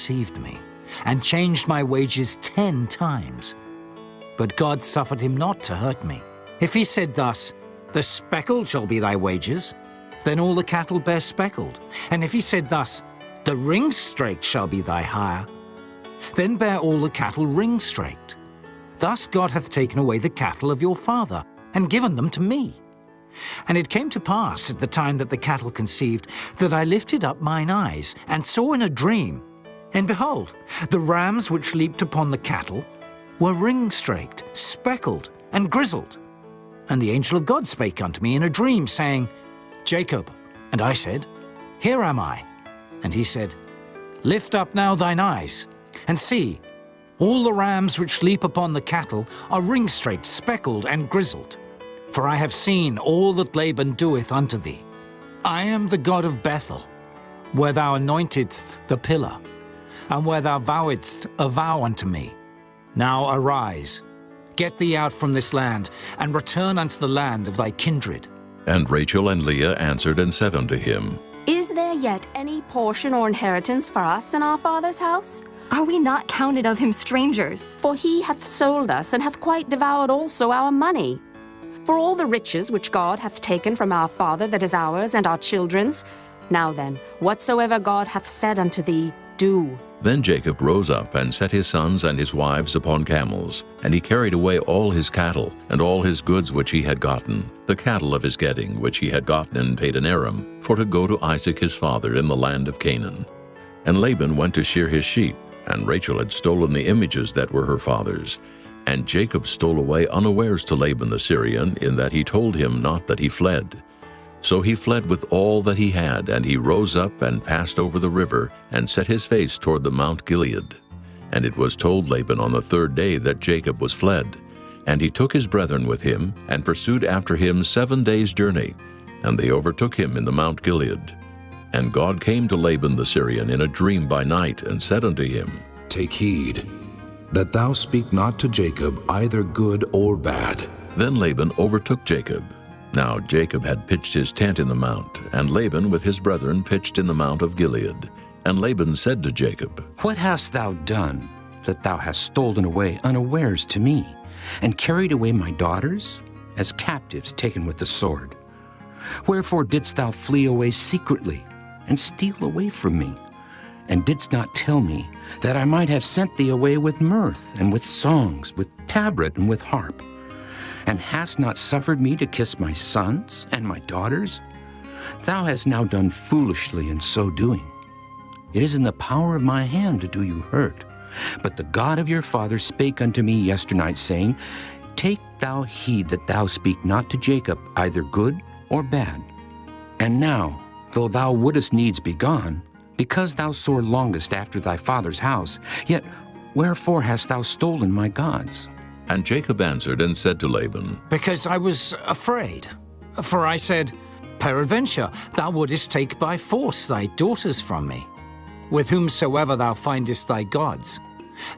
deceived me, and changed my wages 10 times. But God suffered him not to hurt me. If he said thus, the speckled shall be thy wages, then all the cattle bear speckled. And if he said thus, the ring-straked shall be thy hire, then bear all the cattle ring-straked. Thus God hath taken away the cattle of your father, and given them to me. And it came to pass at the time that the cattle conceived, that I lifted up mine eyes, and saw in a dream, and behold, the rams which leaped upon the cattle were ring-straked, speckled, and grizzled. And the angel of God spake unto me in a dream, saying, Jacob. And I said, Here am I. And he said, Lift up now thine eyes, and see, all the rams which leap upon the cattle are ring-straked, speckled, and grizzled. For I have seen all that Laban doeth unto thee. I am the God of Bethel, where thou anointedst the pillar, and where thou vowedst a vow unto me. Now arise, get thee out from this land, and return unto the land of thy kindred. And Rachel and Leah answered and said unto him, Is there yet any portion or inheritance for us in our father's house? Are we not counted of him strangers? For he hath sold us, and hath quite devoured also our money. For all the riches which God hath taken from our father that is ours and our children's. Now then, whatsoever God hath said unto thee, do. Then Jacob rose up and set his sons and his wives upon camels, and he carried away all his cattle, and all his goods which he had gotten, the cattle of his getting which he had gotten in Padan-aram, for to go to Isaac his father in the land of Canaan. And Laban went to shear his sheep, and Rachel had stolen the images that were her father's. And Jacob stole away unawares to Laban the Syrian, in that he told him not that he fled. So he fled with all that he had, and he rose up and passed over the river, and set his face toward the Mount Gilead. And it was told Laban on the 3rd day that Jacob was fled. And he took his brethren with him, and pursued after him 7 days' journey, and they overtook him in the Mount Gilead. And God came to Laban the Syrian in a dream by night, and said unto him, Take heed, that thou speak not to Jacob either good or bad. Then Laban overtook Jacob. Now Jacob had pitched his tent in the mount, and Laban with his brethren pitched in the mount of Gilead. And Laban said to Jacob, What hast thou done, that thou hast stolen away unawares to me, and carried away my daughters, as captives taken with the sword? Wherefore didst thou flee away secretly, and steal away from me? And didst not tell me, that I might have sent thee away with mirth, and with songs, with tabret, and with harp? And hast not suffered me to kiss my sons and my daughters? Thou hast now done foolishly in so doing. It is in the power of my hand to do you hurt. But the God of your father spake unto me yesternight, saying, Take thou heed that thou speak not to Jacob either good or bad. And now, though thou wouldest needs be gone, because thou sore longest after thy father's house, yet wherefore hast thou stolen my gods? And Jacob answered and said to Laban, Because I was afraid. For I said, Peradventure thou wouldest take by force thy daughters from me. With whomsoever thou findest thy gods,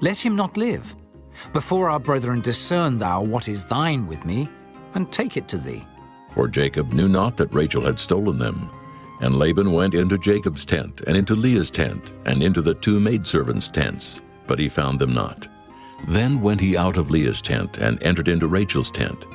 let him not live. Before our brethren discern thou what is thine with me, and take it to thee. For Jacob knew not that Rachel had stolen them. And Laban went into Jacob's tent, and into Leah's tent, and into the 2 maidservants' tents, but he found them not. Then went he out of Leah's tent, and entered into Rachel's tent.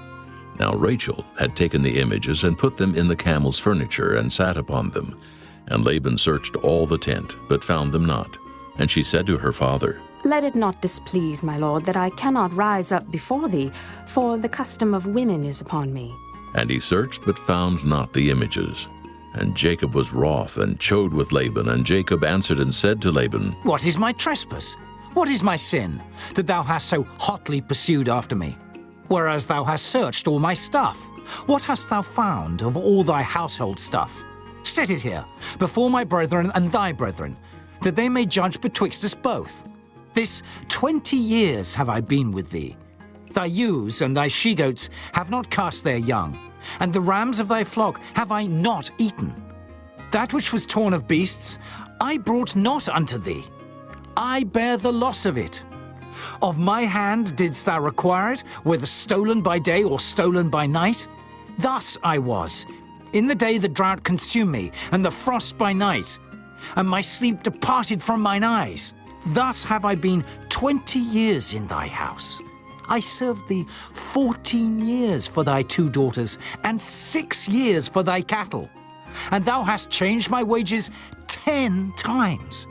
Now Rachel had taken the images, and put them in the camel's furniture, and sat upon them. And Laban searched all the tent, but found them not. And she said to her father, Let it not displease my lord that I cannot rise up before thee, for the custom of women is upon me. And he searched, but found not the images. And Jacob was wroth, and chode with Laban. And Jacob answered and said to Laban, What is my trespass? What is my sin, that thou hast so hotly pursued after me? Whereas thou hast searched all my stuff. What hast thou found of all thy household stuff? Set it here, before my brethren and thy brethren, that they may judge betwixt us both. This 20 years have I been with thee. Thy ewes and thy she-goats have not cast their young, and the rams of thy flock have I not eaten. That which was torn of beasts, I brought not unto thee. I bear the loss of it. Of my hand didst thou require it, whether stolen by day or stolen by night? Thus I was. In the day the drought consumed me, and the frost by night. And my sleep departed from mine eyes. Thus have I been 20 years in thy house. I served thee 14 years for thy 2 daughters, and 6 years for thy cattle. And thou hast changed my wages 10 times.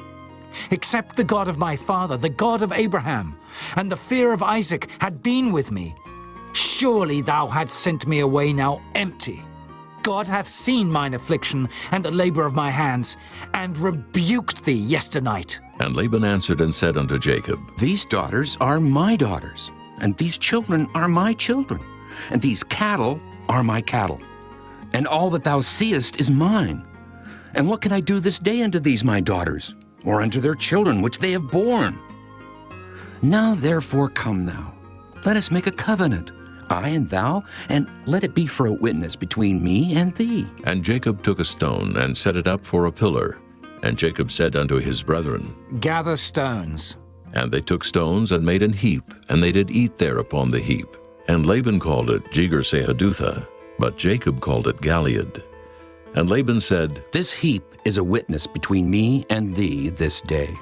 Except the God of my father, the God of Abraham, and the fear of Isaac had been with me, surely thou hadst sent me away now empty. God hath seen mine affliction and the labor of my hands, and rebuked thee yesternight. And Laban answered and said unto Jacob, These daughters are my daughters, and these children are my children, and these cattle are my cattle. And all that thou seest is mine. And what can I do this day unto these my daughters, or unto their children which they have borne? Now therefore come thou, let us make a covenant, I and thou, and let it be for a witness between me and thee. And Jacob took a stone and set it up for a pillar. And Jacob said unto his brethren, Gather stones. And they took stones and made an heap, and they did eat there upon the heap. And Laban called it Jegar-sahadutha, but Jacob called it Galeed. And Laban said, This heap is a witness between me and thee this day.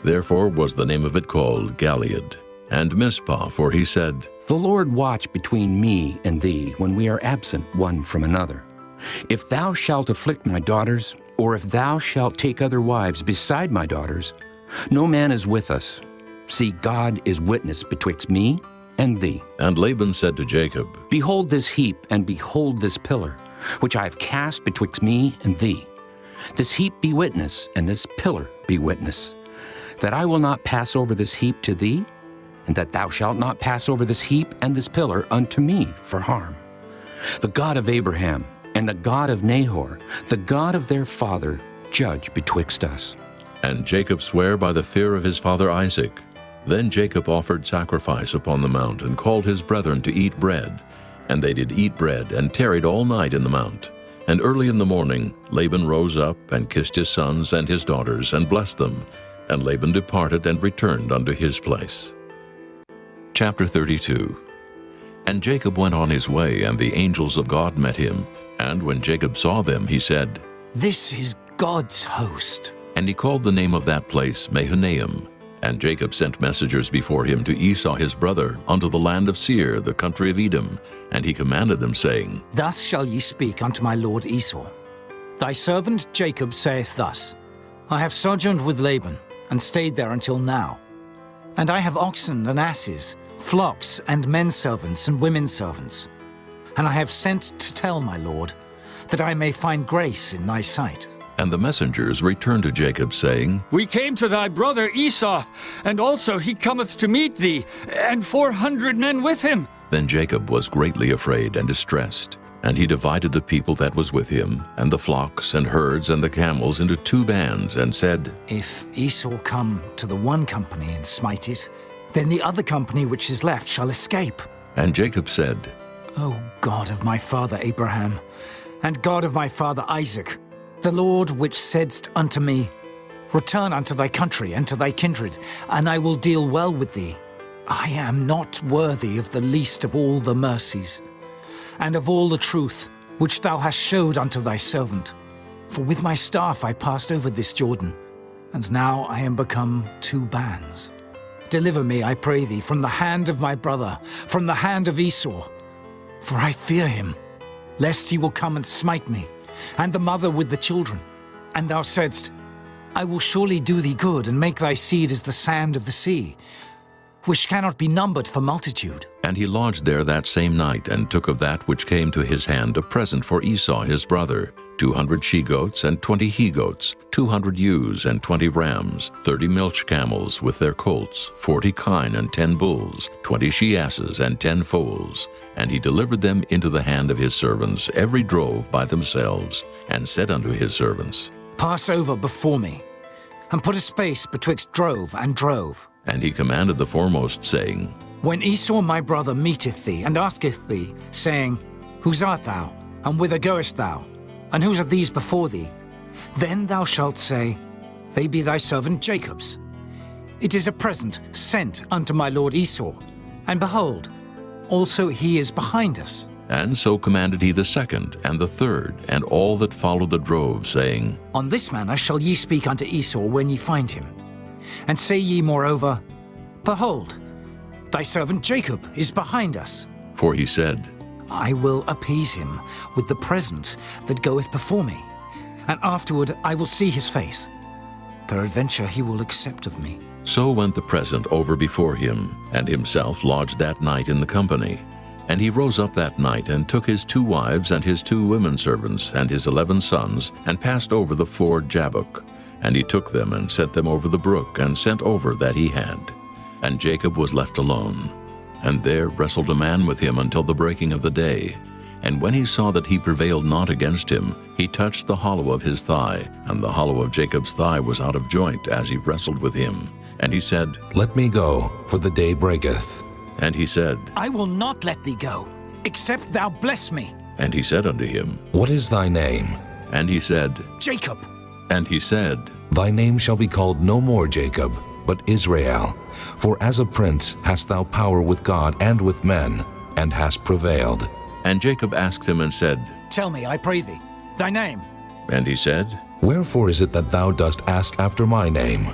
Therefore was the name of it called Galeed. And Mizpah, for he said, The Lord watch between me and thee when we are absent one from another. If thou shalt afflict my daughters, or if thou shalt take other wives beside my daughters, no man is with us. See, God is witness betwixt me and thee. And Laban said to Jacob, Behold this heap, and behold this pillar, which I have cast betwixt me and thee. This heap be witness, and this pillar be witness, that I will not pass over this heap to thee, and that thou shalt not pass over this heap and this pillar unto me for harm. The God of Abraham, and the God of Nahor, the God of their father, judge betwixt us. And Jacob sware by the fear of his father Isaac. Then Jacob offered sacrifice upon the mount, and called his brethren to eat bread. And they did eat bread, and tarried all night in the mount. And early in the morning Laban rose up, and kissed his sons and his daughters, and blessed them. And Laban departed and returned unto his place. Chapter 32. And Jacob went on his way, and the angels of God met him. And when Jacob saw them, he said, This is God's host. And he called the name of that place Mahanaim. And Jacob sent messengers before him to Esau his brother unto the land of Seir, the country of Edom. And he commanded them, saying, Thus shall ye speak unto my lord Esau. Thy servant Jacob saith thus, I have sojourned with Laban, and stayed there until now. And I have oxen and asses, flocks and men servants and women servants. And I have sent to tell my lord, that I may find grace in thy sight. And the messengers returned to Jacob, saying, We came to thy brother Esau, and also he cometh to meet thee, and 400 men with him. Then Jacob was greatly afraid and distressed. And he divided the people that was with him, and the flocks and herds and the camels into 2 bands, and said, If Esau come to the one company and smite it, then the other company which is left shall escape. And Jacob said, O God of my father Abraham, and God of my father Isaac, the Lord which saidst unto me, Return unto thy country and to thy kindred, and I will deal well with thee. I am not worthy of the least of all the mercies, and of all the truth which thou hast showed unto thy servant. For with my staff I passed over this Jordan, and now I am become 2 bands. Deliver me, I pray thee, from the hand of my brother, from the hand of Esau. For I fear him, lest he will come and smite me, and the mother with the children. And thou saidst, I will surely do thee good, and make thy seed as the sand of the sea, which cannot be numbered for multitude. And he lodged there that same night, and took of that which came to his hand a present for Esau his brother, 200 she-goats and 20 he-goats, 200 ewes and 20 rams, 30 milch camels with their colts, 40 kine and 10 bulls, 20 she-asses and 10 foals. And he delivered them into the hand of his servants, every drove by themselves, and said unto his servants, Pass over before me, and put a space betwixt drove and drove. And he commanded the foremost, saying, When Esau my brother meeteth thee, and asketh thee, saying, Whose art thou, and whither goest thou? And whose are these before thee? Then thou shalt say, They be thy servant Jacob's. It is a present sent unto my lord Esau. And behold, also he is behind us. And so commanded he the second, and the third, and all that followed the drove, saying, On this manner shall ye speak unto Esau when ye find him. And say ye moreover, Behold, thy servant Jacob is behind us. For he said, I will appease him with the present that goeth before me, and afterward I will see his face. Peradventure he will accept of me. So went the present over before him, and himself lodged that night in the company. And he rose up that night, and took his 2 wives and his 2 women servants, and his 11 sons, and passed over the ford Jabbok. And he took them, and set them over the brook, and sent over that he had. And Jacob was left alone. And there wrestled a man with him until the breaking of the day. And when he saw that he prevailed not against him, he touched the hollow of his thigh, and the hollow of Jacob's thigh was out of joint as he wrestled with him. And he said, Let me go, for the day breaketh. And he said, I will not let thee go, except thou bless me. And he said unto him, What is thy name? And he said, Jacob. And he said, Thy name shall be called no more Jacob, but Israel. For as a prince hast thou power with God and with men, and hast prevailed. And Jacob asked him and said, Tell me, I pray thee, thy name. And he said, Wherefore is it that thou dost ask after my name?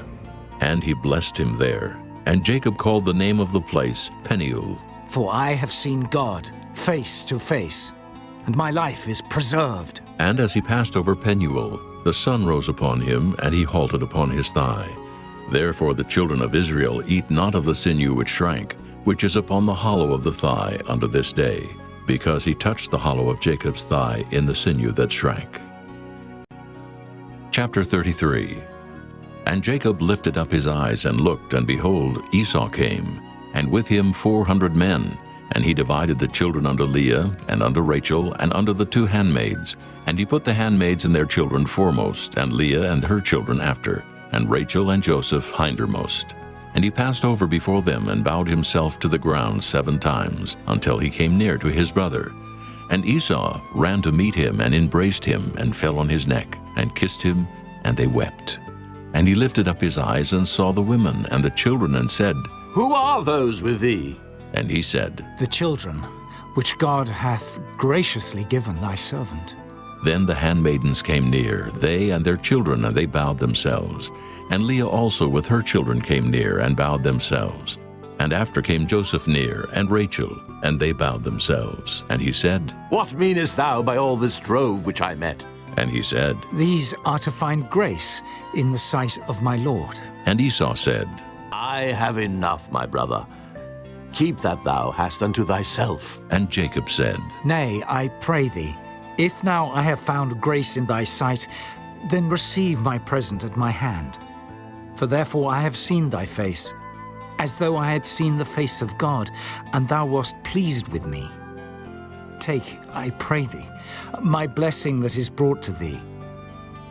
And he blessed him there. And Jacob called the name of the place Peniel. For I have seen God face to face, and my life is preserved. And as he passed over Peniel, the sun rose upon him, and he halted upon his thigh. Therefore the children of Israel eat not of the sinew which shrank, which is upon the hollow of the thigh unto this day, because he touched the hollow of Jacob's thigh in the sinew that shrank. Chapter 33. And Jacob lifted up his eyes and looked, and behold, Esau came, and with him 400 men. And he divided the children unto Leah, and unto Rachel, and unto the 2 handmaids. And he put the handmaids and their children foremost, and Leah and her children after, and Rachel and Joseph hindermost. And he passed over before them, and bowed himself to the ground 7 times, until he came near to his brother. And Esau ran to meet him, and embraced him, and fell on his neck, and kissed him, and they wept. And he lifted up his eyes, and saw the women and the children, and said, Who are those with thee? And he said, The children, which God hath graciously given thy servant. Then the handmaidens came near, they and their children, and they bowed themselves. And Leah also with her children came near, and bowed themselves. And after came Joseph near, and Rachel, and they bowed themselves. And he said, What meanest thou by all this drove which I met? And he said, These are to find grace in the sight of my Lord. And Esau said, I have enough, my brother. Keep that thou hast unto thyself. And Jacob said, Nay, I pray thee, if now I have found grace in thy sight, then receive my present at my hand. For therefore I have seen thy face, as though I had seen the face of God, and thou wast pleased with me. Take, I pray thee, my blessing that is brought to thee,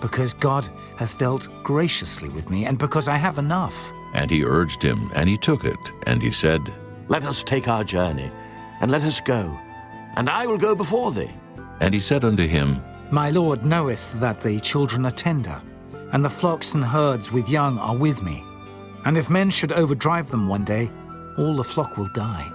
because God hath dealt graciously with me, and because I have enough. And he urged him, and he took it. And he said, Let us take our journey, and let us go, and I will go before thee. And he said unto him, My Lord knoweth that the children are tender, and the flocks and herds with young are with me. And if men should overdrive them one day, all the flock will die.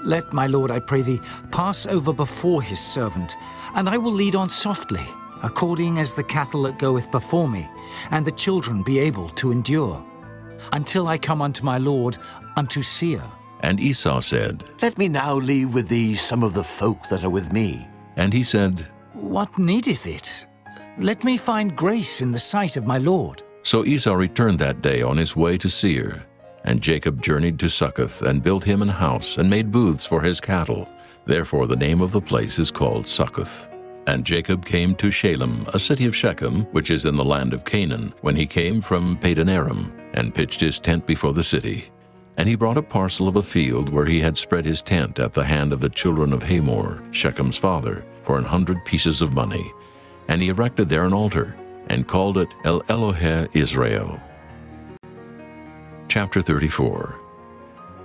Let my Lord, I pray thee, pass over before his servant, and I will lead on softly, according as the cattle that goeth before me, and the children be able to endure, until I come unto my Lord, unto Seir. And Esau said, Let me now leave with thee some of the folk that are with me. And he said, What needeth it? Let me find grace in the sight of my Lord. So Esau returned that day on his way to Seir. And Jacob journeyed to Succoth, and built him an house, and made booths for his cattle. Therefore the name of the place is called Succoth. And Jacob came to Shalem, a city of Shechem, which is in the land of Canaan, when he came from Padan Aram, and pitched his tent before the city. And he brought a parcel of a field where he had spread his tent at the hand of the children of Hamor, Shechem's father, for 100 pieces of money. And he erected there an altar, and called it El Elohe Israel. Chapter 34.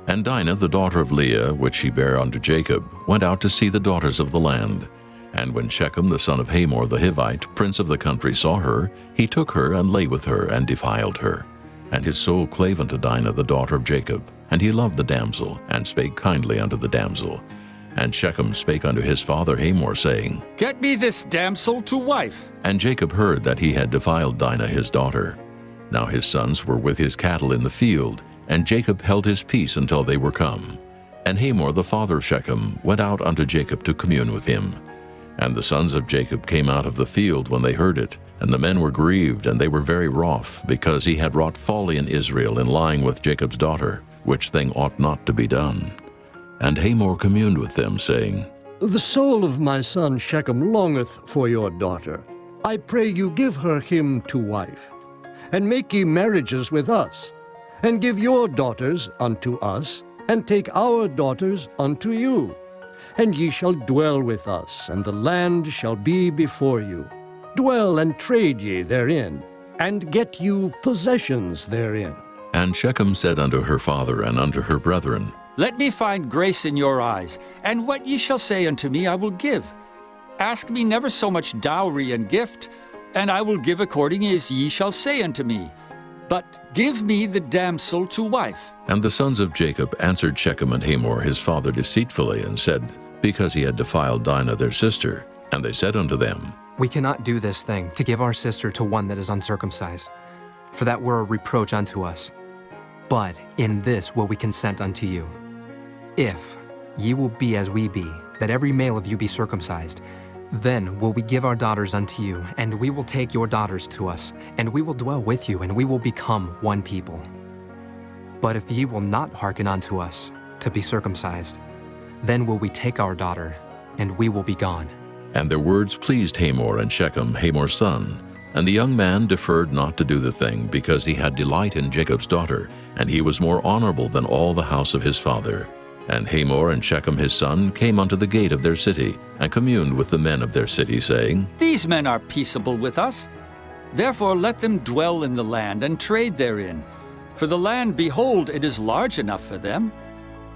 And Dinah, the daughter of Leah, which she bare unto Jacob, went out to see the daughters of the land. And when Shechem the son of Hamor the Hivite, prince of the country, saw her, he took her, and lay with her, and defiled her. And his soul clave unto Dinah the daughter of Jacob. And he loved the damsel, and spake kindly unto the damsel. And Shechem spake unto his father Hamor, saying, Get me this damsel to wife. And Jacob heard that he had defiled Dinah his daughter. Now his sons were with his cattle in the field, and Jacob held his peace until they were come. And Hamor the father of Shechem went out unto Jacob to commune with him. And the sons of Jacob came out of the field when they heard it, and the men were grieved, and they were very wroth, because he had wrought folly in Israel in lying with Jacob's daughter, which thing ought not to be done. And Hamor communed with them, saying, The soul of my son Shechem longeth for your daughter. I pray you give her him to wife, and make ye marriages with us, and give your daughters unto us, and take our daughters unto you. And ye shall dwell with us, and the land shall be before you. Dwell and trade ye therein, and get you possessions therein. And Shechem said unto her father and unto her brethren, Let me find grace in your eyes, and what ye shall say unto me I will give. Ask me never so much dowry and gift, and I will give according as ye shall say unto me. But give me the damsel to wife. And the sons of Jacob answered Shechem and Hamor his father deceitfully, and said, Because he had defiled Dinah their sister. And they said unto them, We cannot do this thing, to give our sister to one that is uncircumcised, for that were a reproach unto us. But in this will we consent unto you. If ye will be as we be, that every male of you be circumcised, then will we give our daughters unto you, and we will take your daughters to us, and we will dwell with you, and we will become one people. But if ye will not hearken unto us, to be circumcised, then will we take our daughter, and we will be gone. And their words pleased Hamor and Shechem, Hamor's son. And the young man deferred not to do the thing, because he had delight in Jacob's daughter, and he was more honorable than all the house of his father. And Hamor and Shechem his son came unto the gate of their city, and communed with the men of their city, saying, These men are peaceable with us. Therefore let them dwell in the land and trade therein. For the land, behold, it is large enough for them.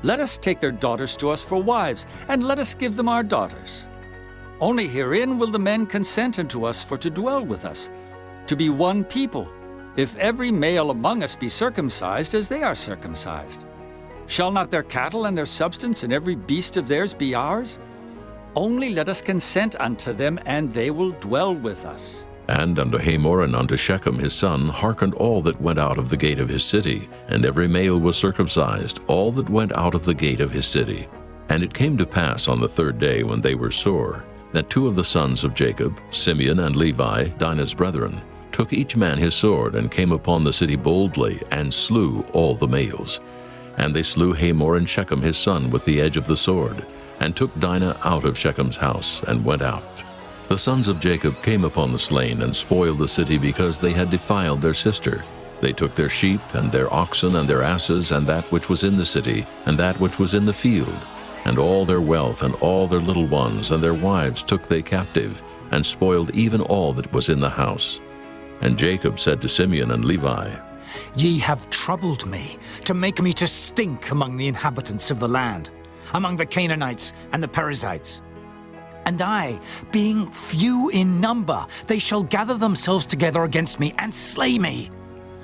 Let us take their daughters to us for wives, and let us give them our daughters. Only herein will the men consent unto us for to dwell with us, to be one people, if every male among us be circumcised as they are circumcised. Shall not their cattle and their substance and every beast of theirs be ours? Only let us consent unto them, and they will dwell with us. And unto Hamor and unto Shechem his son hearkened all that went out of the gate of his city, and every male was circumcised, all that went out of the gate of his city. And it came to pass on the third day, when they were sore, that two of the sons of Jacob, Simeon and Levi, Dinah's brethren, took each man his sword, and came upon the city boldly, and slew all the males. And they slew Hamor and Shechem his son with the edge of the sword, and took Dinah out of Shechem's house, and went out. The sons of Jacob came upon the slain, and spoiled the city, because they had defiled their sister. They took their sheep, and their oxen, and their asses, and that which was in the city, and that which was in the field, and all their wealth, and all their little ones, and their wives took they captive, and spoiled even all that was in the house. And Jacob said to Simeon and Levi, Ye have troubled me, to make me to stink among the inhabitants of the land, among the Canaanites and the Perizzites. And I, being few in number, they shall gather themselves together against me and slay me.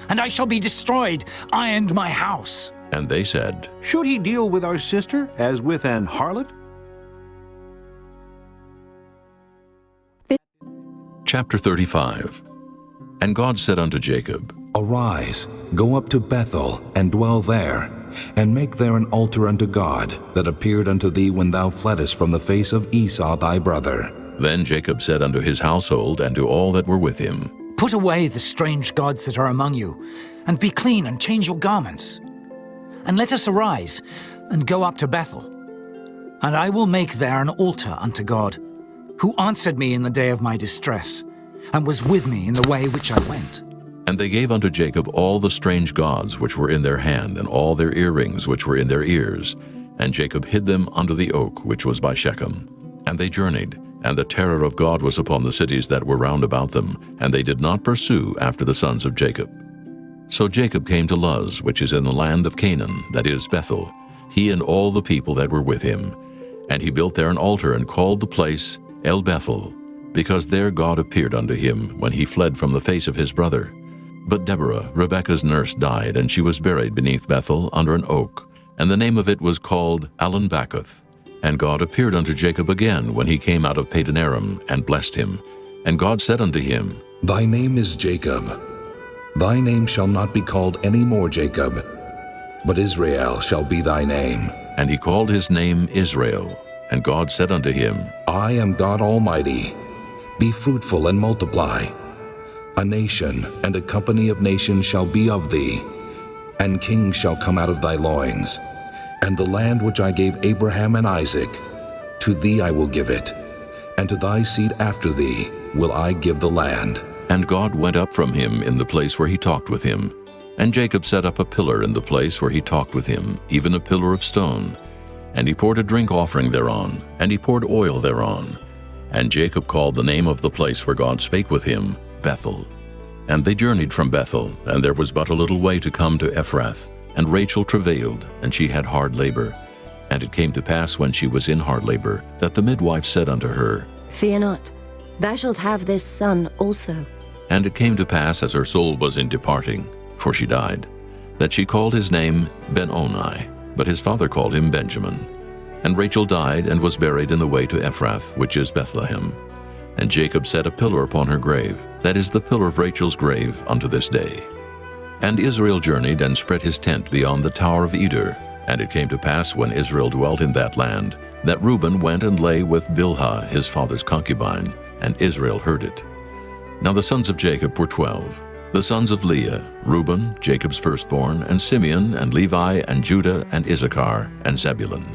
And I shall be destroyed, I and my house. And they said, Should he deal with our sister as with an harlot? Chapter 35. And God said unto Jacob, Arise, go up to Bethel, and dwell there, and make there an altar unto God, that appeared unto thee when thou fleddest from the face of Esau thy brother. Then Jacob said unto his household and to all that were with him, Put away the strange gods that are among you, and be clean and change your garments. And let us arise, and go up to Bethel. And I will make there an altar unto God, who answered me in the day of my distress, and was with me in the way which I went. And they gave unto Jacob all the strange gods which were in their hand, and all their earrings which were in their ears. And Jacob hid them under the oak which was by Shechem. And they journeyed, and the terror of God was upon the cities that were round about them, and they did not pursue after the sons of Jacob. So Jacob came to Luz, which is in the land of Canaan, that is Bethel, he and all the people that were with him. And he built there an altar, and called the place El Bethel, because there God appeared unto him when he fled from the face of his brother. But Deborah, Rebekah's nurse, died, and she was buried beneath Bethel under an oak, and the name of it was called Allon-Bacuth. And God appeared unto Jacob again when he came out of Padan-aram, and blessed him. And God said unto him, Thy name is Jacob. Thy name shall not be called any more Jacob, but Israel shall be thy name. And he called his name Israel. And God said unto him, I am God Almighty. Be fruitful and multiply. A nation and a company of nations shall be of thee, and kings shall come out of thy loins. And the land which I gave Abraham and Isaac, to thee I will give it, and to thy seed after thee will I give the land. And God went up from him in the place where he talked with him. And Jacob set up a pillar in the place where he talked with him, even a pillar of stone. And he poured a drink offering thereon, and he poured oil thereon. And Jacob called the name of the place where God spake with him, Bethel. And they journeyed from Bethel, and there was but a little way to come to Ephrath. And Rachel travailed, and she had hard labor. And it came to pass when she was in hard labor, that the midwife said unto her, Fear not, thou shalt have this son also. And it came to pass as her soul was in departing, for she died, that she called his name Ben-Oni, but his father called him Benjamin. And Rachel died and was buried in the way to Ephrath, which is Bethlehem. And Jacob set a pillar upon her grave, that is the pillar of Rachel's grave unto this day. And Israel journeyed and spread his tent beyond the tower of Eder. And it came to pass when Israel dwelt in that land, that Reuben went and lay with Bilhah his father's concubine, and Israel heard it. Now the sons of Jacob were 12. The sons of Leah, Reuben, Jacob's firstborn, and Simeon, and Levi, and Judah, and Issachar, and Zebulun.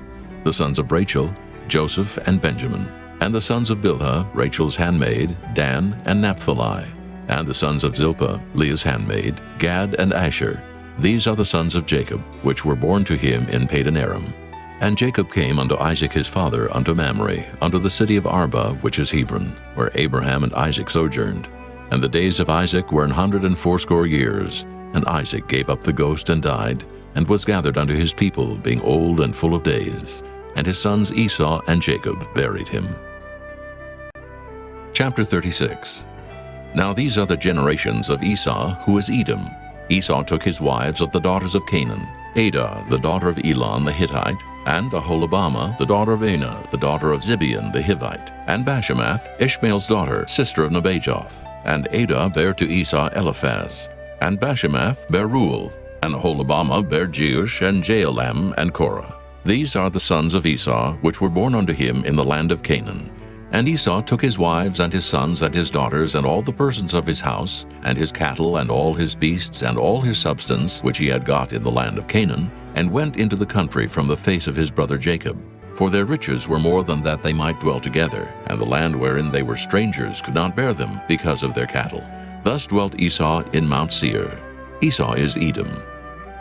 The sons of Rachel, Joseph, and Benjamin. And the sons of Bilhah, Rachel's handmaid, Dan, and Naphtali. And the sons of Zilpah, Leah's handmaid, Gad, and Asher. These are the sons of Jacob, which were born to him in Padan Aram. And Jacob came unto Isaac his father, unto Mamre, unto the city of Arba, which is Hebron, where Abraham and Isaac sojourned. And the days of Isaac were 180 years. And Isaac gave up the ghost and died, and was gathered unto his people, being old and full of days. And his sons Esau and Jacob buried him. Chapter 36. Now these are the generations of Esau, who is Edom. Esau took his wives of the daughters of Canaan, Adah, the daughter of Elon the Hittite, and Aholibamah, the daughter of Anah, the daughter of Zibeon the Hivite, and Bashemath, Ishmael's daughter, sister of Nebajoth. And Adah bare to Esau Eliphaz, and Bashemath bare Reuel, and Aholibamah bare Jeush, and Jaalam, and Korah. These are the sons of Esau, which were born unto him in the land of Canaan. And Esau took his wives and his sons and his daughters and all the persons of his house, and his cattle and all his beasts and all his substance which he had got in the land of Canaan, and went into the country from the face of his brother Jacob. For their riches were more than that they might dwell together, and the land wherein they were strangers could not bear them because of their cattle. Thus dwelt Esau in Mount Seir. Esau is Edom.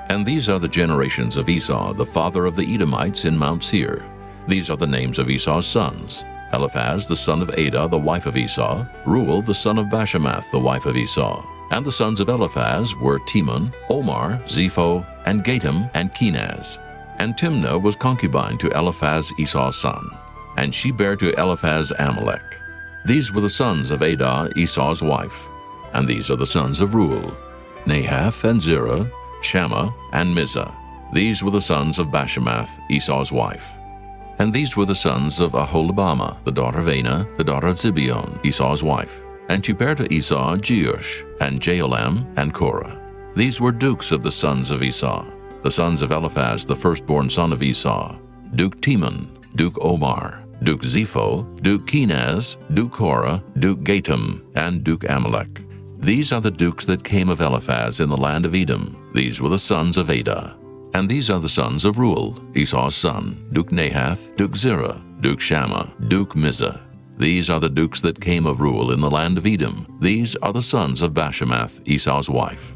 And these are the generations of Esau, the father of the Edomites in Mount Seir. These are the names of Esau's sons: Eliphaz the son of Adah, the wife of Esau; Reuel the son of Bashemath, the wife of Esau. And the sons of Eliphaz were Teman, Omar, Zepho, and Gatam, and Kenaz. And Timnah was concubine to Eliphaz Esau's son, and she bare to Eliphaz Amalek. These were the sons of Adah, Esau's wife. And these are the sons of Reuel: Nahath, and Zerah, Shammah, and Mizah. These were the sons of Bashemath, Esau's wife. And these were the sons of Aholibamah, the daughter of Anah, the daughter of Zibeon, Esau's wife. And she bare to Esau Jeush, and Jaalam, and Korah. These were dukes of the sons of Esau. The sons of Eliphaz, the firstborn son of Esau: Duke Teman, Duke Omar, Duke Zepho, Duke Kenaz, Duke Korah, Duke Gatam, and Duke Amalek. These are the dukes that came of Eliphaz in the land of Edom. These were the sons of Adah. And these are the sons of Reuel, Esau's son: Duke Nahath, Duke Zerah, Duke Shammah, Duke Mizah. These are the dukes that came of Reuel in the land of Edom. These are the sons of Bashemath, Esau's wife.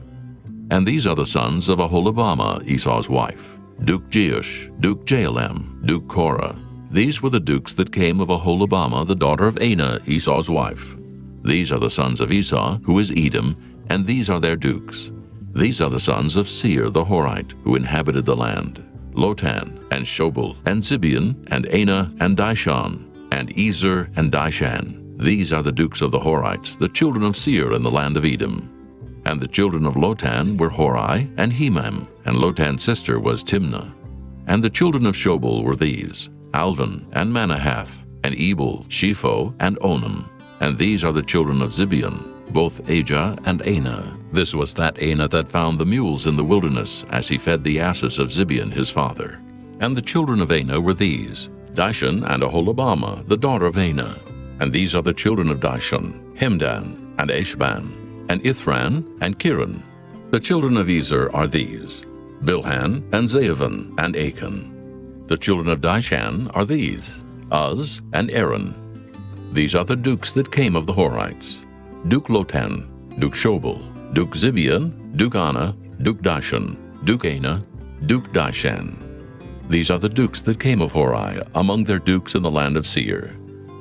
And these are the sons of Aholibamah, Esau's wife: Duke Jeush, Duke Jaalam, Duke Korah. These were the dukes that came of Aholibamah, the daughter of Anah, Esau's wife. These are the sons of Esau, who is Edom, and these are their dukes. These are the sons of Seir the Horite, who inhabited the land: Lotan, and Shobal, and Zibeon, and Anah, and Dishon, and Ezer, and Dishan. These are the dukes of the Horites, the children of Seir in the land of Edom. And the children of Lotan were Hori, and Hemam, and Lotan's sister was Timnah. And the children of Shobal were these: Alvan, and Manahath, and Ebal, Shepho, and Onam. And these are the children of Zibeon: both Ajah and Anah. This was that Anah that found the mules in the wilderness, as he fed the asses of Zibeon his father. And the children of Anah were these: Dishon and Aholibamah, the daughter of Anah. And these are the children of Dishon: Hemdan, and Eshban, and Ithran, and Kiran. The children of Ezer are these: Bilhan, and Zaavan, and Achan. The children of Dishan are these: Uz, and Aaron. These are the dukes that came of the Horites: Duke Lotan, Duke Shobal, Duke Zibeon, Duke Anah, Duke Dishon, Duke Anah, Duke Dishan. These are the dukes that came of Hori, among their dukes in the land of Seir.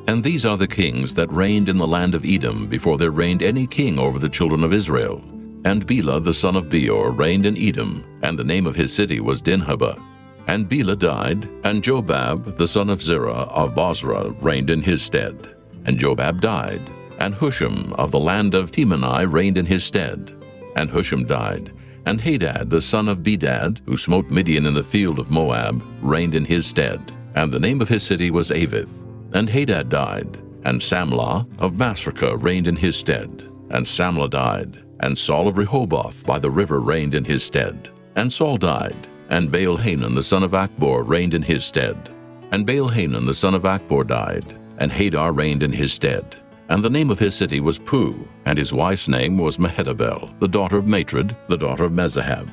And these are the kings that reigned in the land of Edom before there reigned any king over the children of Israel. And Bela the son of Beor reigned in Edom, and the name of his city was Dinhabah. And Bela died, and Jobab the son of Zerah of Bozrah reigned in his stead. And Jobab died, and Husham of the land of Temani reigned in his stead. And Husham died, and Hadad the son of Bedad, who smote Midian in the field of Moab, reigned in his stead. And the name of his city was Avith. And Hadad died, and Samlah of Masrekah reigned in his stead. And Samlah died, and Saul of Rehoboth by the river reigned in his stead. And Saul died, and Baal-Hanan the son of Achbor reigned in his stead. And Baal-Hanan the son of Achbor died, and Hadar reigned in his stead. And the name of his city was Pu, and his wife's name was Mehetabel, the daughter of Matred, the daughter of Mezahab.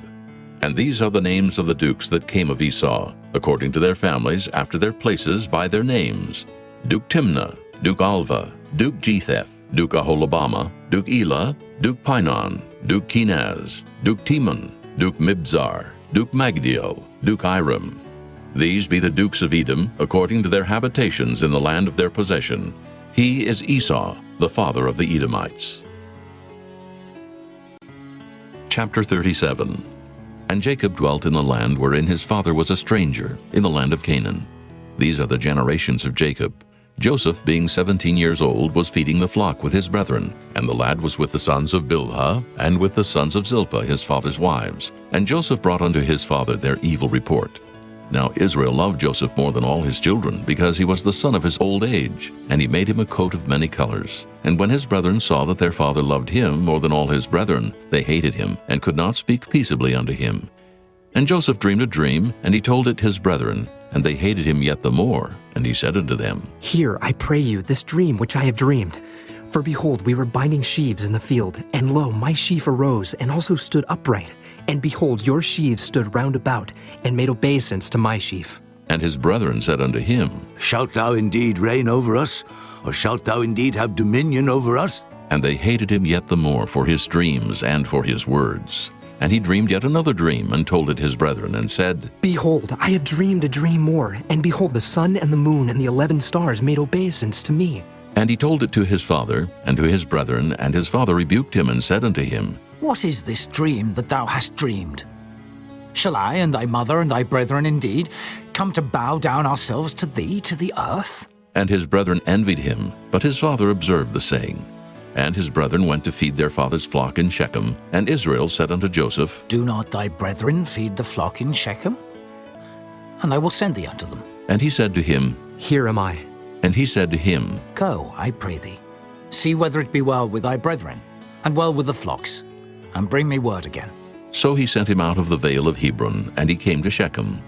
And these are the names of the dukes that came of Esau, according to their families, after their places, by their names: Duke Timnah, Duke Alva, Duke Jetheth, Duke Aholibamah, Duke Elah, Duke Pinon, Duke Kenaz, Duke Timon, Duke Mibzar, Duke Magdiel, Duke Iram. These be the dukes of Edom, according to their habitations in the land of their possession. He is Esau, the father of the Edomites. Chapter 37. And Jacob dwelt in the land wherein his father was a stranger, in the land of Canaan. These are the generations of Jacob. Joseph, being 17 years old, was feeding the flock with his brethren, and the lad was with the sons of Bilhah, and with the sons of Zilpah his father's wives. And Joseph brought unto his father their evil report. Now Israel loved Joseph more than all his children, because he was the son of his old age, and he made him a coat of many colors. And when his brethren saw that their father loved him more than all his brethren, they hated him, and could not speak peaceably unto him. And Joseph dreamed a dream, and he told it his brethren, and they hated him yet the more. And he said unto them, Hear, I pray you, this dream which I have dreamed. For behold, we were binding sheaves in the field, and lo, my sheaf arose, and also stood upright. And behold, your sheaves stood round about, and made obeisance to my sheaf. And his brethren said unto him, Shalt thou indeed reign over us? Or shalt thou indeed have dominion over us? And they hated him yet the more for his dreams and for his words. And he dreamed yet another dream, and told it his brethren, and said, Behold, I have dreamed a dream more, and behold, the sun and the moon and the 11 stars made obeisance to me. And he told it to his father, and to his brethren, and his father rebuked him, and said unto him, What is this dream that thou hast dreamed? Shall I and thy mother and thy brethren indeed come to bow down ourselves to thee, to the earth? And his brethren envied him, but his father observed the saying. And his brethren went to feed their father's flock in Shechem. And Israel said unto Joseph, Do not thy brethren feed the flock in Shechem? And I will send thee unto them. And he said to him, Here am I. And he said to him, Go, I pray thee, see whether it be well with thy brethren, and well with the flocks, and bring me word again. So he sent him out of the vale of Hebron, and he came to Shechem.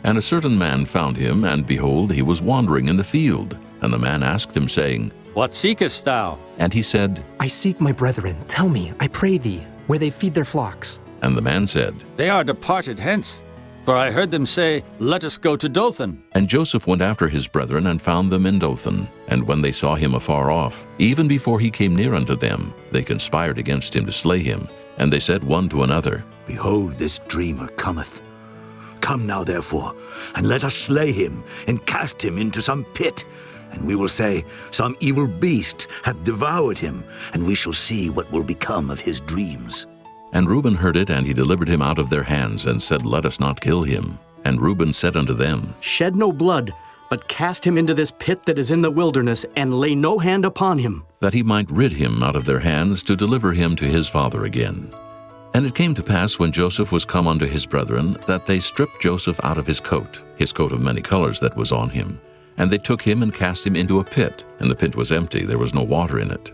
And a certain man found him, and behold, he was wandering in the field. And the man asked him, saying, What seekest thou? And he said, I seek my brethren. Tell me, I pray thee, where they feed their flocks. And the man said, They are departed hence. For I heard them say, Let us go to Dothan. And Joseph went after his brethren, and found them in Dothan. And when they saw him afar off, even before he came near unto them, they conspired against him to slay him. And they said one to another, Behold, this dreamer cometh. Come now, therefore, and let us slay him, and cast him into some pit. And we will say, Some evil beast hath devoured him, and we shall see what will become of his dreams. And Reuben heard it, and he delivered him out of their hands, and said, Let us not kill him. And Reuben said unto them, Shed no blood, but cast him into this pit that is in the wilderness, and lay no hand upon him, that he might rid him out of their hands, to deliver him to his father again. And it came to pass, when Joseph was come unto his brethren, that they stripped Joseph out of his coat of many colors that was on him. And they took him and cast him into a pit, and the pit was empty, there was no water in it.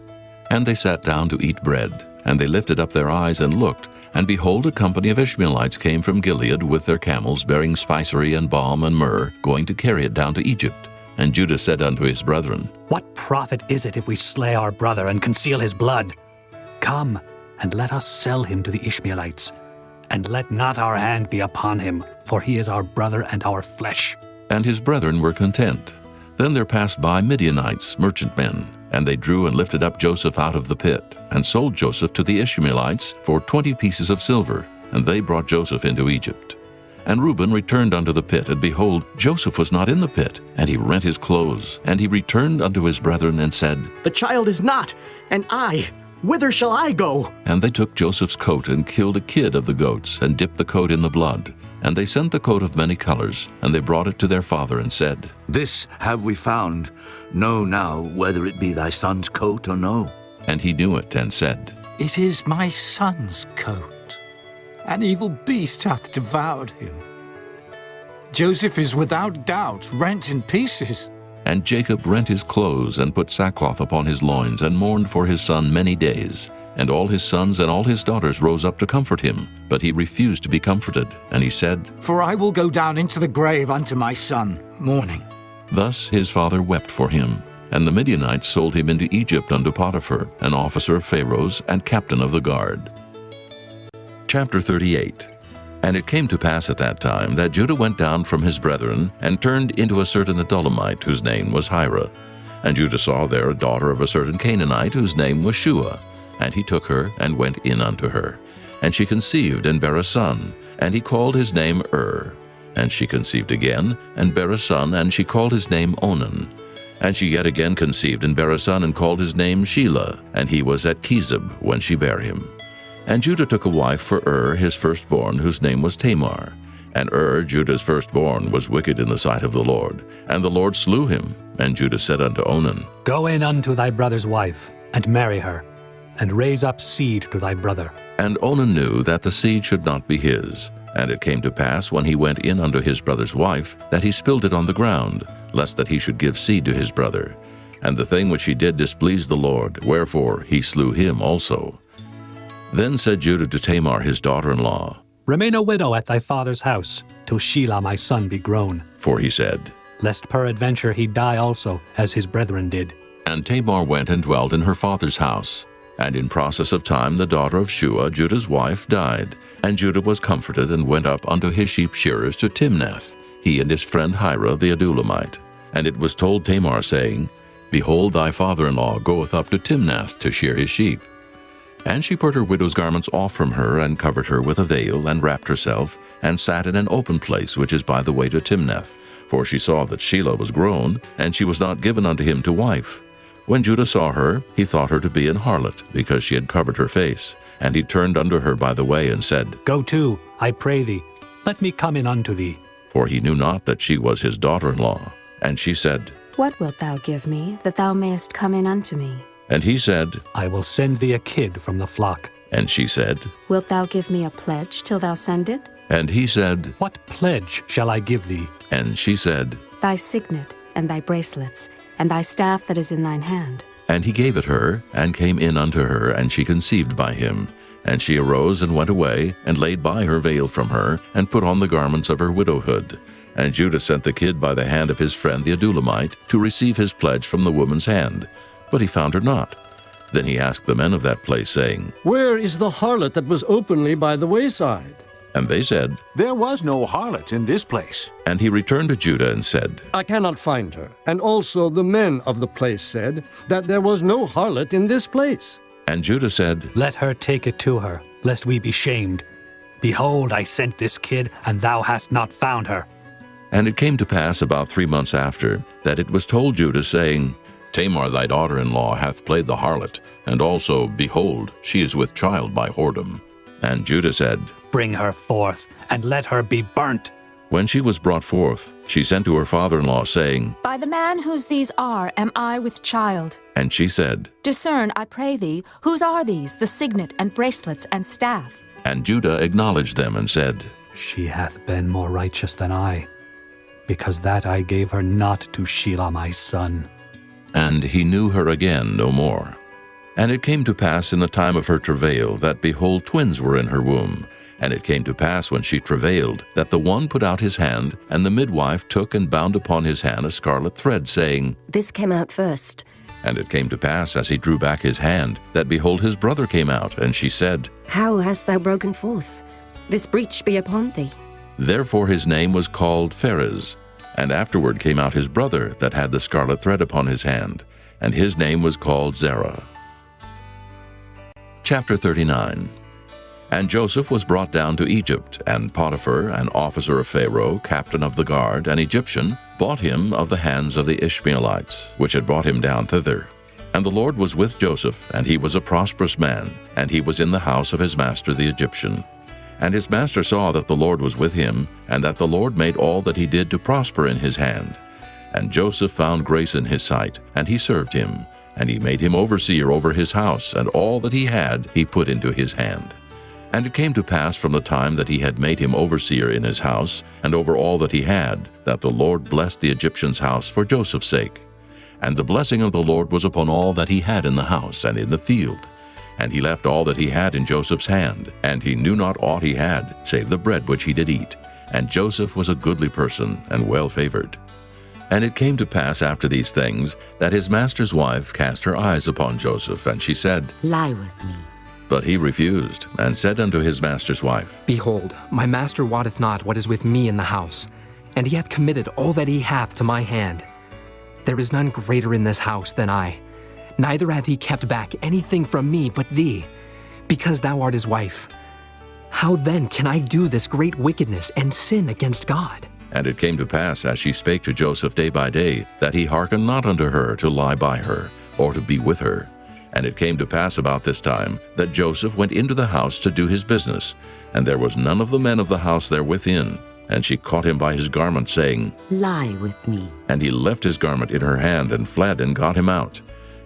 And they sat down to eat bread, and they lifted up their eyes and looked, and behold, a company of Ishmaelites came from Gilead with their camels, bearing spicery and balm and myrrh, going to carry it down to Egypt. And Judah said unto his brethren, What profit is it if we slay our brother and conceal his blood? Come, and let us sell him to the Ishmaelites, and let not our hand be upon him, for he is our brother and our flesh. And his brethren were content. Then there passed by Midianites, merchantmen, and they drew and lifted up Joseph out of the pit, and sold Joseph to the Ishmaelites for 20 pieces of silver, and they brought Joseph into Egypt. And Reuben returned unto the pit, and behold, Joseph was not in the pit, and he rent his clothes. And he returned unto his brethren, and said, The child is not, and I, whither shall I go? And they took Joseph's coat, and killed a kid of the goats, and dipped the coat in the blood. And they sent the coat of many colors, and they brought it to their father, and said, This have we found. Know now whether it be thy son's coat or no. And he knew it, and said, It is my son's coat. An evil beast hath devoured him. Joseph is without doubt rent in pieces. And Jacob rent his clothes, and put sackcloth upon his loins, and mourned for his son many days. And all his sons and all his daughters rose up to comfort him. But he refused to be comforted. And he said, For I will go down into the grave unto my son, mourning. Thus his father wept for him. And the Midianites sold him into Egypt unto Potiphar, an officer of Pharaoh's, and captain of the guard. Chapter 38. And it came to pass at that time that Judah went down from his brethren, and turned into a certain Adullamite, whose name was Hira. And Judah saw there a daughter of a certain Canaanite, whose name was Shua. And he took her, and went in unto her. And she conceived, and bare a son, and he called his name And she conceived again, and bare a son, and she called his name Onan. And she yet again conceived, and bare a son, and called his name Shelah, and he was at Chezib when she bare him. And Judah took a wife for his firstborn, whose name was Tamar. And Judah's firstborn, was wicked in the sight of the Lord, and the Lord slew him. And Judah said unto Onan, Go in unto thy brother's wife, and marry her, and raise up seed to thy brother. And Onan knew that the seed should not be his. And it came to pass, when he went in unto his brother's wife, that he spilled it on the ground, lest that he should give seed to his brother. And the thing which he did displeased the Lord, wherefore he slew him also. Then said Judah to Tamar his daughter-in-law, Remain a widow at thy father's house, till Shelah my son be grown. For he said, Lest peradventure he die also, as his brethren did. And Tamar went and dwelt in her father's house. And in process of time the daughter of Shua, Judah's wife, died. And Judah was comforted, and went up unto his sheep shearers to Timnath, he and his friend Hira the Adullamite. And it was told Tamar, saying, Behold, thy father-in-law goeth up to Timnath to shear his sheep. And she put her widow's garments off from her, and covered her with a veil, and wrapped herself, and sat in an open place which is by the way to Timnath. For she saw that Shelah was grown, and she was not given unto him to wife. When Judah saw her, he thought her to be an harlot, because she had covered her face. And he turned unto her by the way, and said, Go to, I pray thee, let me come in unto thee. For he knew not that she was his daughter-in-law. And she said, What wilt thou give me, that thou mayest come in unto me? And he said, I will send thee a kid from the flock. And she said, Wilt thou give me a pledge till thou send it? And he said, What pledge shall I give thee? And she said, Thy signet, and thy bracelets, and thy staff that is in thine hand. And he gave it her, and came in unto her, and she conceived by him. And she arose and went away, and laid by her veil from her, and put on the garments of her widowhood. And Judah sent the kid by the hand of his friend the Adullamite, to receive his pledge from the woman's hand. But he found her not. Then he asked the men of that place, saying, Where is the harlot that was openly by the wayside? And they said, There was no harlot in this place. And he returned to Judah and said, I cannot find her. And also the men of the place said that there was no harlot in this place. And Judah said, Let her take it to her, lest we be shamed. Behold, I sent this kid, and thou hast not found her. And it came to pass about 3 months after, that it was told Judah, saying, Tamar thy daughter-in-law hath played the harlot, and also, behold, she is with child by whoredom. And Judah said, Bring her forth, and let her be burnt. When she was brought forth, she sent to her father-in-law, saying, By the man whose these are am I with child. And she said, Discern, I pray thee, whose are these, the signet and bracelets and staff? And Judah acknowledged them and said, She hath been more righteous than I, because that I gave her not to Shelah my son. And he knew her again no more. And it came to pass in the time of her travail that, behold, twins were in her womb. And it came to pass when she travailed, that the one put out his hand, and the midwife took and bound upon his hand a scarlet thread, saying, This came out first. And it came to pass, as he drew back his hand, that, behold, his brother came out. And she said, How hast thou broken forth? This breach be upon thee. Therefore his name was called Pharez. And afterward came out his brother that had the scarlet thread upon his hand, and his name was called Zerah. Chapter 39. And Joseph was brought down to Egypt, and Potiphar, an officer of Pharaoh, captain of the guard, an Egyptian, bought him of the hands of the Ishmaelites, which had brought him down thither. And the Lord was with Joseph, and he was a prosperous man, and he was in the house of his master the Egyptian. And his master saw that the Lord was with him, and that the Lord made all that he did to prosper in his hand. And Joseph found grace in his sight, and he served him. And he made him overseer over his house, and all that he had he put into his hand. And it came to pass from the time that he had made him overseer in his house, and over all that he had, that the Lord blessed the Egyptian's house for Joseph's sake. And the blessing of the Lord was upon all that he had in the house and in the field. And he left all that he had in Joseph's hand, and he knew not aught he had, save the bread which he did eat. And Joseph was a goodly person, and well favored. And it came to pass after these things, that his master's wife cast her eyes upon Joseph, and she said, Lie with me. But he refused, and said unto his master's wife, Behold, my master wotteth not what is with me in the house, and he hath committed all that he hath to my hand. There is none greater in this house than I, neither hath he kept back anything from me but thee, because thou art his wife. How then can I do this great wickedness and sin against God? And it came to pass, as she spake to Joseph day by day, that he hearkened not unto her to lie by her, or to be with her. And it came to pass about this time, that Joseph went into the house to do his business, and there was none of the men of the house there within. And she caught him by his garment, saying, Lie with me. And he left his garment in her hand, and fled, and got him out.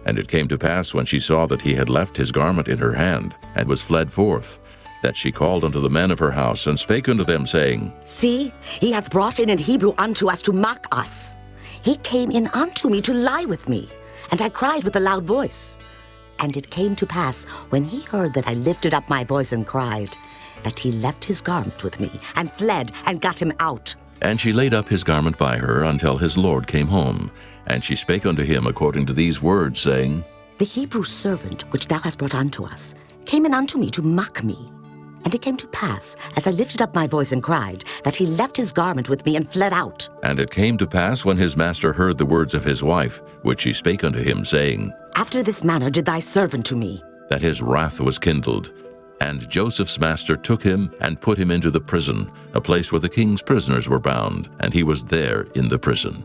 And it came to pass, when she saw that he had left his garment in her hand, and was fled forth, that she called unto the men of her house, and spake unto them, saying, See, he hath brought in an Hebrew unto us to mock us. He came in unto me to lie with me, and I cried with a loud voice. And it came to pass, when he heard that I lifted up my voice and cried, that he left his garment with me, and fled, and got him out. And she laid up his garment by her until his lord came home. And she spake unto him according to these words, saying, The Hebrew servant which thou hast brought unto us came in unto me to mock me. And it came to pass, as I lifted up my voice and cried, that he left his garment with me and fled out. And it came to pass, when his master heard the words of his wife, which she spake unto him, saying, After this manner did thy servant to me. that his wrath was kindled. And Joseph's master took him and put him into the prison, a place where the king's prisoners were bound, and he was there in the prison.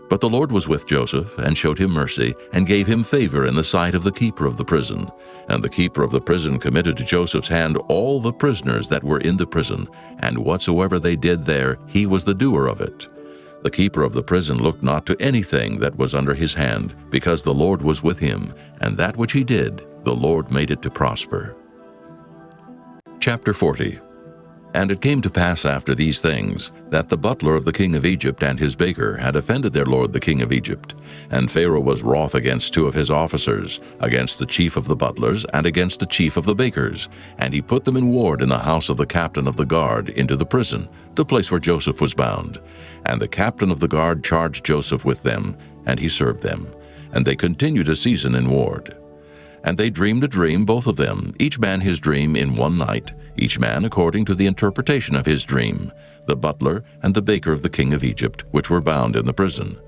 But the Lord was with Joseph, and showed him mercy, and gave him favor in the sight of the keeper of the prison. And the keeper of the prison committed to Joseph's hand all the prisoners that were in the prison, and whatsoever they did there, he was the doer of it. The keeper of the prison looked not to anything that was under his hand, because the Lord was with him, and that which he did, the Lord made it to prosper. Chapter 40. And it came to pass after these things, that the butler of the king of Egypt and his baker had offended their lord the king of Egypt. And Pharaoh was wroth against two of his officers, against the chief of the butlers, and against the chief of the bakers. And he put them in ward in the house of the captain of the guard into the prison, the place where Joseph was bound. And the captain of the guard charged Joseph with them, and he served them. And they continued a season in ward. And they dreamed a dream, both of them, each man his dream in one night, each man according to the interpretation of his dream, the butler and the baker of the king of Egypt, which were bound in the prison.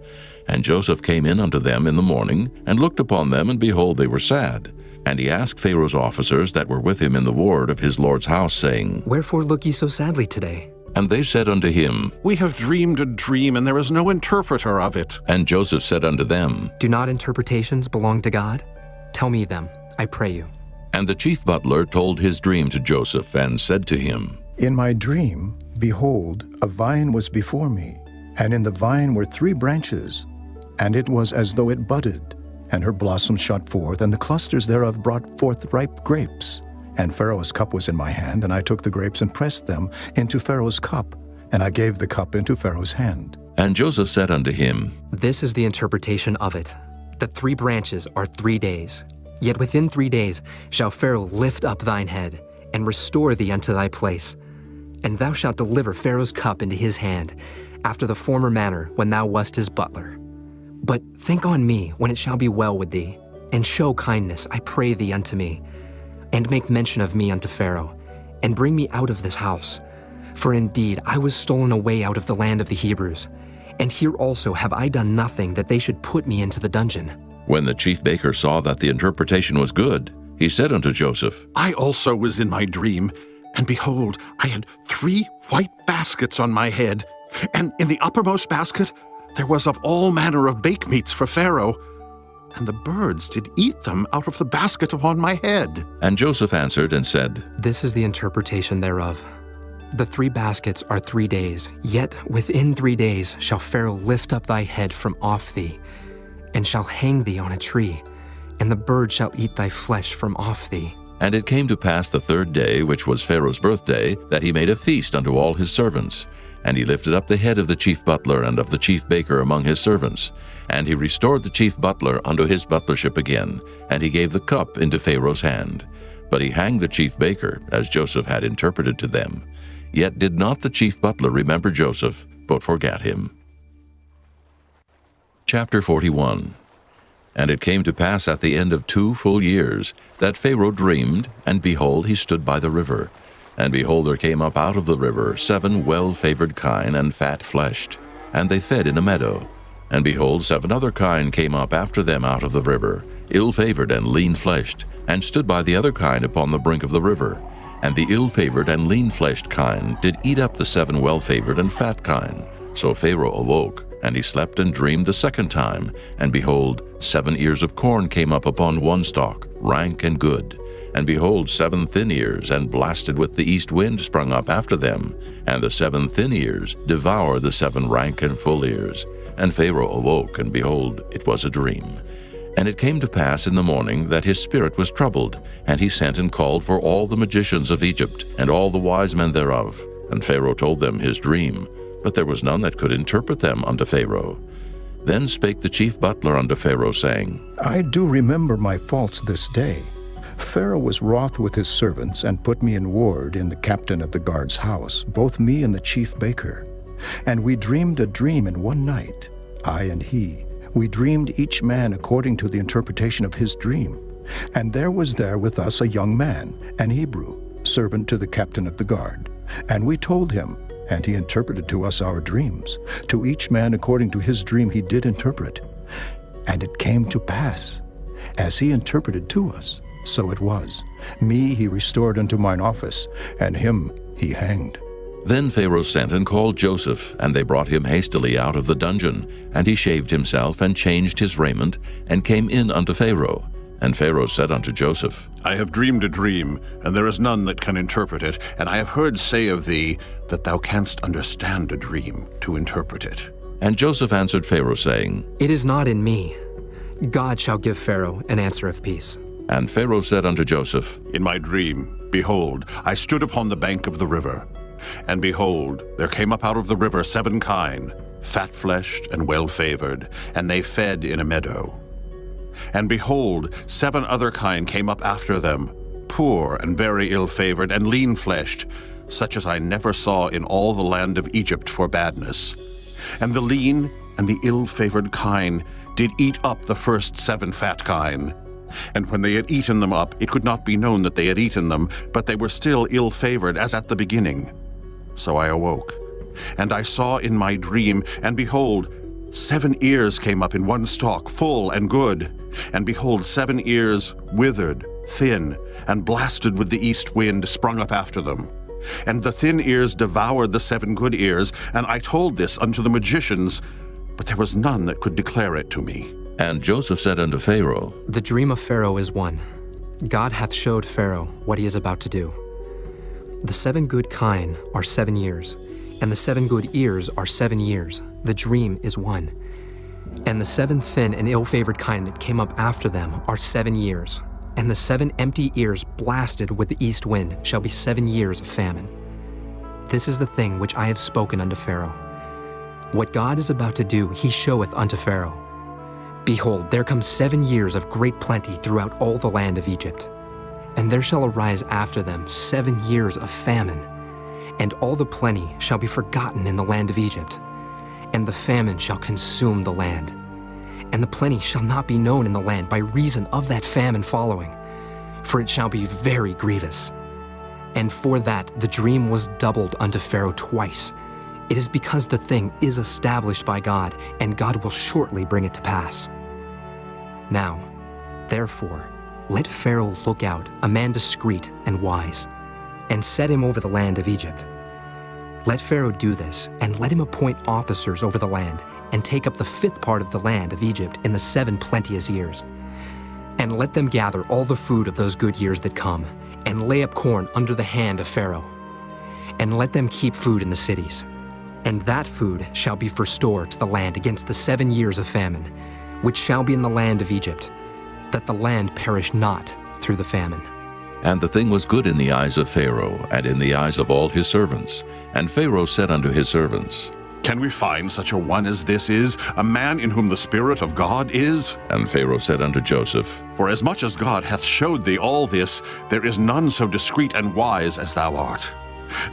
And Joseph came in unto them in the morning, and looked upon them, and behold, they were sad. And he asked Pharaoh's officers that were with him in the ward of his lord's house, saying, Wherefore look ye so sadly today? And they said unto him, We have dreamed a dream, and there is no interpreter of it. And Joseph said unto them, Do not interpretations belong to God? Tell me them, I pray you. And the chief butler told his dream to Joseph, and said to him, In my dream, behold, a vine was before me, and in the vine were 3 branches, and it was as though it budded, and her blossoms shot forth, and the clusters thereof brought forth ripe grapes. And Pharaoh's cup was in my hand, and I took the grapes and pressed them into Pharaoh's cup, and I gave the cup into Pharaoh's hand. And Joseph said unto him, This is the interpretation of it. The 3 branches are 3 days. Yet within 3 days shall Pharaoh lift up thine head, and restore thee unto thy place. And thou shalt deliver Pharaoh's cup into his hand, after the former manner when thou wast his butler. But think on me when it shall be well with thee, and show kindness, I pray thee, unto me, and make mention of me unto Pharaoh, and bring me out of this house. For indeed I was stolen away out of the land of the Hebrews, and here also have I done nothing that they should put me into the dungeon. When the chief baker saw that the interpretation was good, he said unto Joseph, I also was in my dream, and behold, I had 3 white baskets on my head, and in the uppermost basket there was of all manner of bake meats for Pharaoh, and the birds did eat them out of the basket upon my head. And Joseph answered and said, This is the interpretation thereof. The 3 baskets are 3 days, yet within 3 days shall Pharaoh lift up thy head from off thee, and shall hang thee on a tree, and the bird shall eat thy flesh from off thee. And it came to pass the 3rd day, which was Pharaoh's birthday, that he made a feast unto all his servants. And he lifted up the head of the chief butler and of the chief baker among his servants. And he restored the chief butler unto his butlership again, and he gave the cup into Pharaoh's hand. But he hanged the chief baker, as Joseph had interpreted to them. Yet did not the chief butler remember Joseph, but forgat him. Chapter 41. And it came to pass at the end of 2 full years, that Pharaoh dreamed, and behold, he stood by the river. And behold, there came up out of the river 7 well-favored kine and fat-fleshed, and they fed in a meadow. And behold, 7 other kine came up after them out of the river, ill-favored and lean-fleshed, and stood by the other kine upon the brink of the river. And the ill-favored and lean-fleshed kine did eat up the 7 well-favored and fat kine. So Pharaoh awoke, and he slept and dreamed the 2nd time. And behold, 7 ears of corn came up upon one stalk, rank and good. And behold, 7 thin ears, and blasted with the east wind, sprung up after them. And the 7 thin ears devoured the 7 rank and full ears. And Pharaoh awoke, and behold, it was a dream. And it came to pass in the morning that his spirit was troubled, and he sent and called for all the magicians of Egypt, and all the wise men thereof. And Pharaoh told them his dream, but there was none that could interpret them unto Pharaoh. Then spake the chief butler unto Pharaoh, saying, I do remember my faults this day. Pharaoh was wroth with his servants, and put me in ward in the captain of the guard's house, both me and the chief baker. And we dreamed a dream in one night, I and he. We dreamed each man according to the interpretation of his dream. And there was there with us a young man, an Hebrew, servant to the captain of the guard. And we told him, and he interpreted to us our dreams. To each man according to his dream he did interpret. And it came to pass, as he interpreted to us, so it was. Me he restored unto mine office, and him he hanged. Then Pharaoh sent and called Joseph, and they brought him hastily out of the dungeon. And he shaved himself, and changed his raiment, and came in unto Pharaoh. And Pharaoh said unto Joseph, I have dreamed a dream, and there is none that can interpret it. And I have heard say of thee, that thou canst understand a dream to interpret it. And Joseph answered Pharaoh, saying, It is not in me. God shall give Pharaoh an answer of peace. And Pharaoh said unto Joseph, In my dream, behold, I stood upon the bank of the river. And behold, there came up out of the river 7 kine, fat-fleshed and well-favored, and they fed in a meadow. And behold, 7 other kine came up after them, poor and very ill-favored and lean-fleshed, such as I never saw in all the land of Egypt for badness. And the lean and the ill-favored kine did eat up the first 7 fat kine. And when they had eaten them up, it could not be known that they had eaten them, but they were still ill-favored as at the beginning. So I awoke, and I saw in my dream, and behold, 7 ears came up in one stalk, full and good. And behold, 7 ears withered, thin, and blasted with the east wind sprung up after them. And the thin ears devoured the 7 good ears, and I told this unto the magicians, but there was none that could declare it to me. And Joseph said unto Pharaoh, The dream of Pharaoh is one. God hath showed Pharaoh what he is about to do. The 7 good kine are 7 years, and the 7 good ears are 7 years. The dream is one. And the 7 thin and ill-favored kine that came up after them are 7 years. And the 7 empty ears blasted with the east wind shall be 7 years of famine. This is the thing which I have spoken unto Pharaoh. What God is about to do he showeth unto Pharaoh. Behold, there come 7 years of great plenty throughout all the land of Egypt. And there shall arise after them 7 years of famine, and all the plenty shall be forgotten in the land of Egypt, and the famine shall consume the land. And the plenty shall not be known in the land by reason of that famine following, for it shall be very grievous. And for that the dream was doubled unto Pharaoh twice. It is because the thing is established by God, and God will shortly bring it to pass. Now, therefore, let Pharaoh look out, a man discreet and wise, and set him over the land of Egypt. Let Pharaoh do this, and let him appoint officers over the land, and take up the 5th part of the land of Egypt in the 7 plenteous years. And let them gather all the food of those good years that come, and lay up corn under the hand of Pharaoh. And let them keep food in the cities. And that food shall be for store to the land against the 7 years of famine, which shall be in the land of Egypt, that the land perish not through the famine. And the thing was good in the eyes of Pharaoh, and in the eyes of all his servants. And Pharaoh said unto his servants, Can we find such a one as this is, a man in whom the Spirit of God is? And Pharaoh said unto Joseph, For as much as God hath showed thee all this, there is none so discreet and wise as thou art.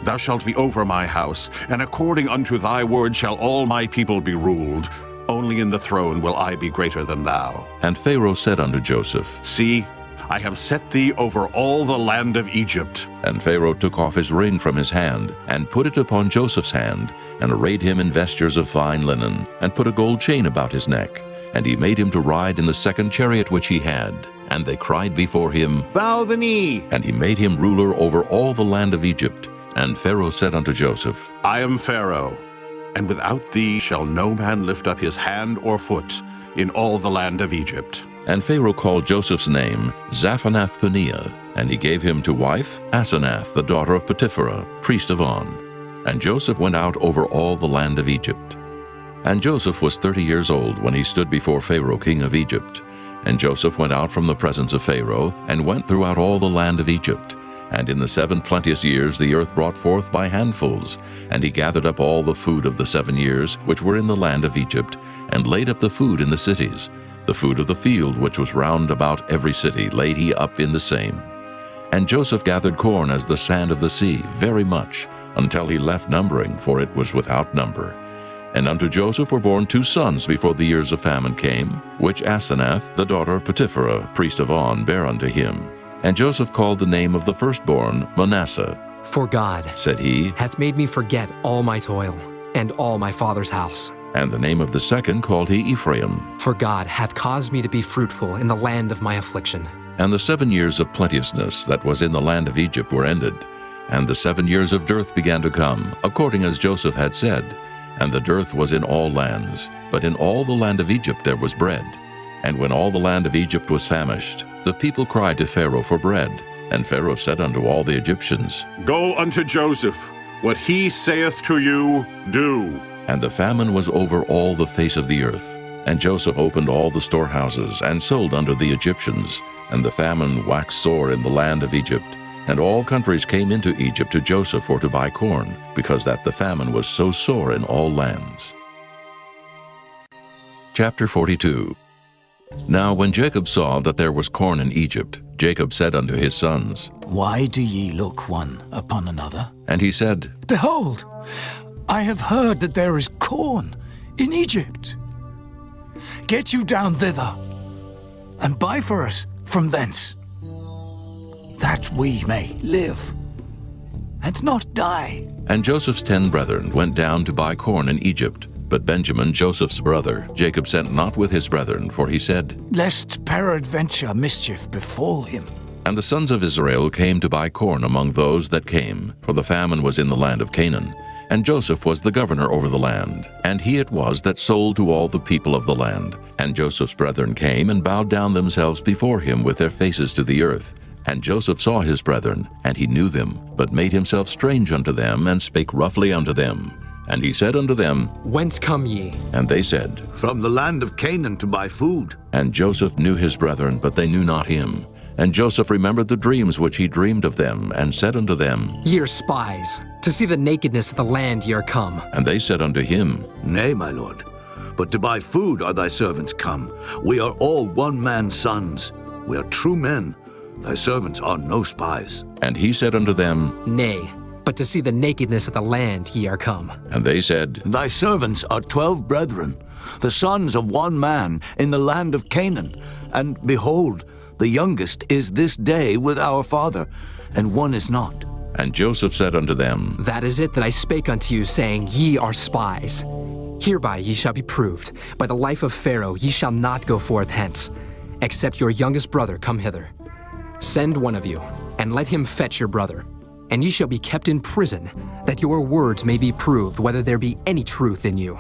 Thou shalt be over my house, and according unto thy word shall all my people be ruled. Only in the throne will I be greater than thou. And Pharaoh said unto Joseph, See, I have set thee over all the land of Egypt. And Pharaoh took off his ring from his hand, and put it upon Joseph's hand, and arrayed him in vestures of fine linen, and put a gold chain about his neck. And he made him to ride in the 2nd chariot which he had. And they cried before him, Bow the knee. And he made him ruler over all the land of Egypt. And Pharaoh said unto Joseph, I am Pharaoh, and without thee shall no man lift up his hand or foot in all the land of Egypt. And Pharaoh called Joseph's name Zaphanath-Paneah, and he gave him to wife Asenath, the daughter of Potipherah, priest of On. And Joseph went out over all the land of Egypt. And Joseph was 30 years old when he stood before Pharaoh king of Egypt. And Joseph went out from the presence of Pharaoh, and went throughout all the land of Egypt. And in the 7 plenteous years the earth brought forth by handfuls. And he gathered up all the food of the 7 years which were in the land of Egypt, and laid up the food in the cities. The food of the field which was round about every city laid he up in the same. And Joseph gathered corn as the sand of the sea, very much, until he left numbering, for it was without number. And unto Joseph were born 2 sons before the years of famine came, which Asenath, the daughter of Potipherah, priest of On, bare unto him. And Joseph called the name of the firstborn Manasseh. For God, said he, hath made me forget all my toil, and all my father's house. And the name of the second called he Ephraim. For God hath caused me to be fruitful in the land of my affliction. And the 7 years of plenteousness that was in the land of Egypt were ended. And the 7 years of dearth began to come, according as Joseph had said. And the dearth was in all lands, but in all the land of Egypt there was bread. And when all the land of Egypt was famished, the people cried to Pharaoh for bread. And Pharaoh said unto all the Egyptians, Go unto Joseph, what he saith to you, do. And the famine was over all the face of the earth. And Joseph opened all the storehouses, and sold unto the Egyptians. And the famine waxed sore in the land of Egypt. And all countries came into Egypt to Joseph for to buy corn, because that the famine was so sore in all lands. Chapter 42. Now when Jacob saw that there was corn in Egypt, Jacob said unto his sons, Why do ye look one upon another? And he said, Behold, I have heard that there is corn in Egypt. Get you down thither, and buy for us from thence, that we may live, and not die. And Joseph's 10 brethren went down to buy corn in Egypt. But Benjamin, Joseph's brother, Jacob sent not with his brethren, for he said, Lest peradventure mischief befall him. And the sons of Israel came to buy corn among those that came, for the famine was in the land of Canaan. And Joseph was the governor over the land, and he it was that sold to all the people of the land. And Joseph's brethren came and bowed down themselves before him with their faces to the earth. And Joseph saw his brethren, and he knew them, but made himself strange unto them, and spake roughly unto them. And he said unto them, Whence come ye? And they said, From the land of Canaan to buy food. And Joseph knew his brethren, but they knew not him. And Joseph remembered the dreams which he dreamed of them, and said unto them, Ye are spies, to see the nakedness of the land ye are come. And they said unto him, Nay, my lord, but to buy food are thy servants come. We are all one man's sons. We are true men. Thy servants are no spies. And he said unto them, Nay, but to see the nakedness of the land ye are come. And they said, Thy servants are 12 brethren, the sons of one man in the land of Canaan. And behold, the youngest is this day with our father, and one is not. And Joseph said unto them, That is it that I spake unto you, saying, Ye are spies. Hereby ye shall be proved. By the life of Pharaoh ye shall not go forth hence, except your youngest brother come hither. Send one of you, and let him fetch your brother. And ye shall be kept in prison, that your words may be proved whether there be any truth in you.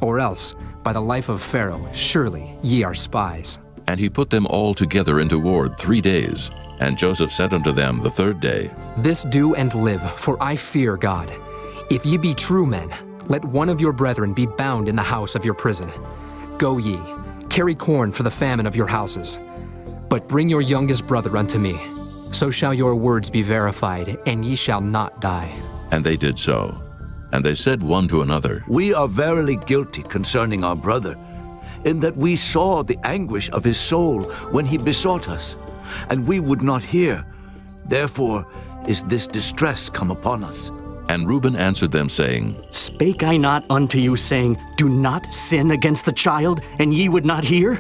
Or else, by the life of Pharaoh, surely ye are spies. And he put them all together into ward 3 days. And Joseph said unto them the 3rd day, This do and live, for I fear God. If ye be true men, let one of your brethren be bound in the house of your prison. Go ye, carry corn for the famine of your houses. But bring your youngest brother unto me. So shall your words be verified, and ye shall not die. And they did so. And they said one to another, We are verily guilty concerning our brother, in that we saw the anguish of his soul when he besought us, and we would not hear. Therefore is this distress come upon us. And Reuben answered them, saying, Spake I not unto you, saying, Do not sin against the child, and ye would not hear?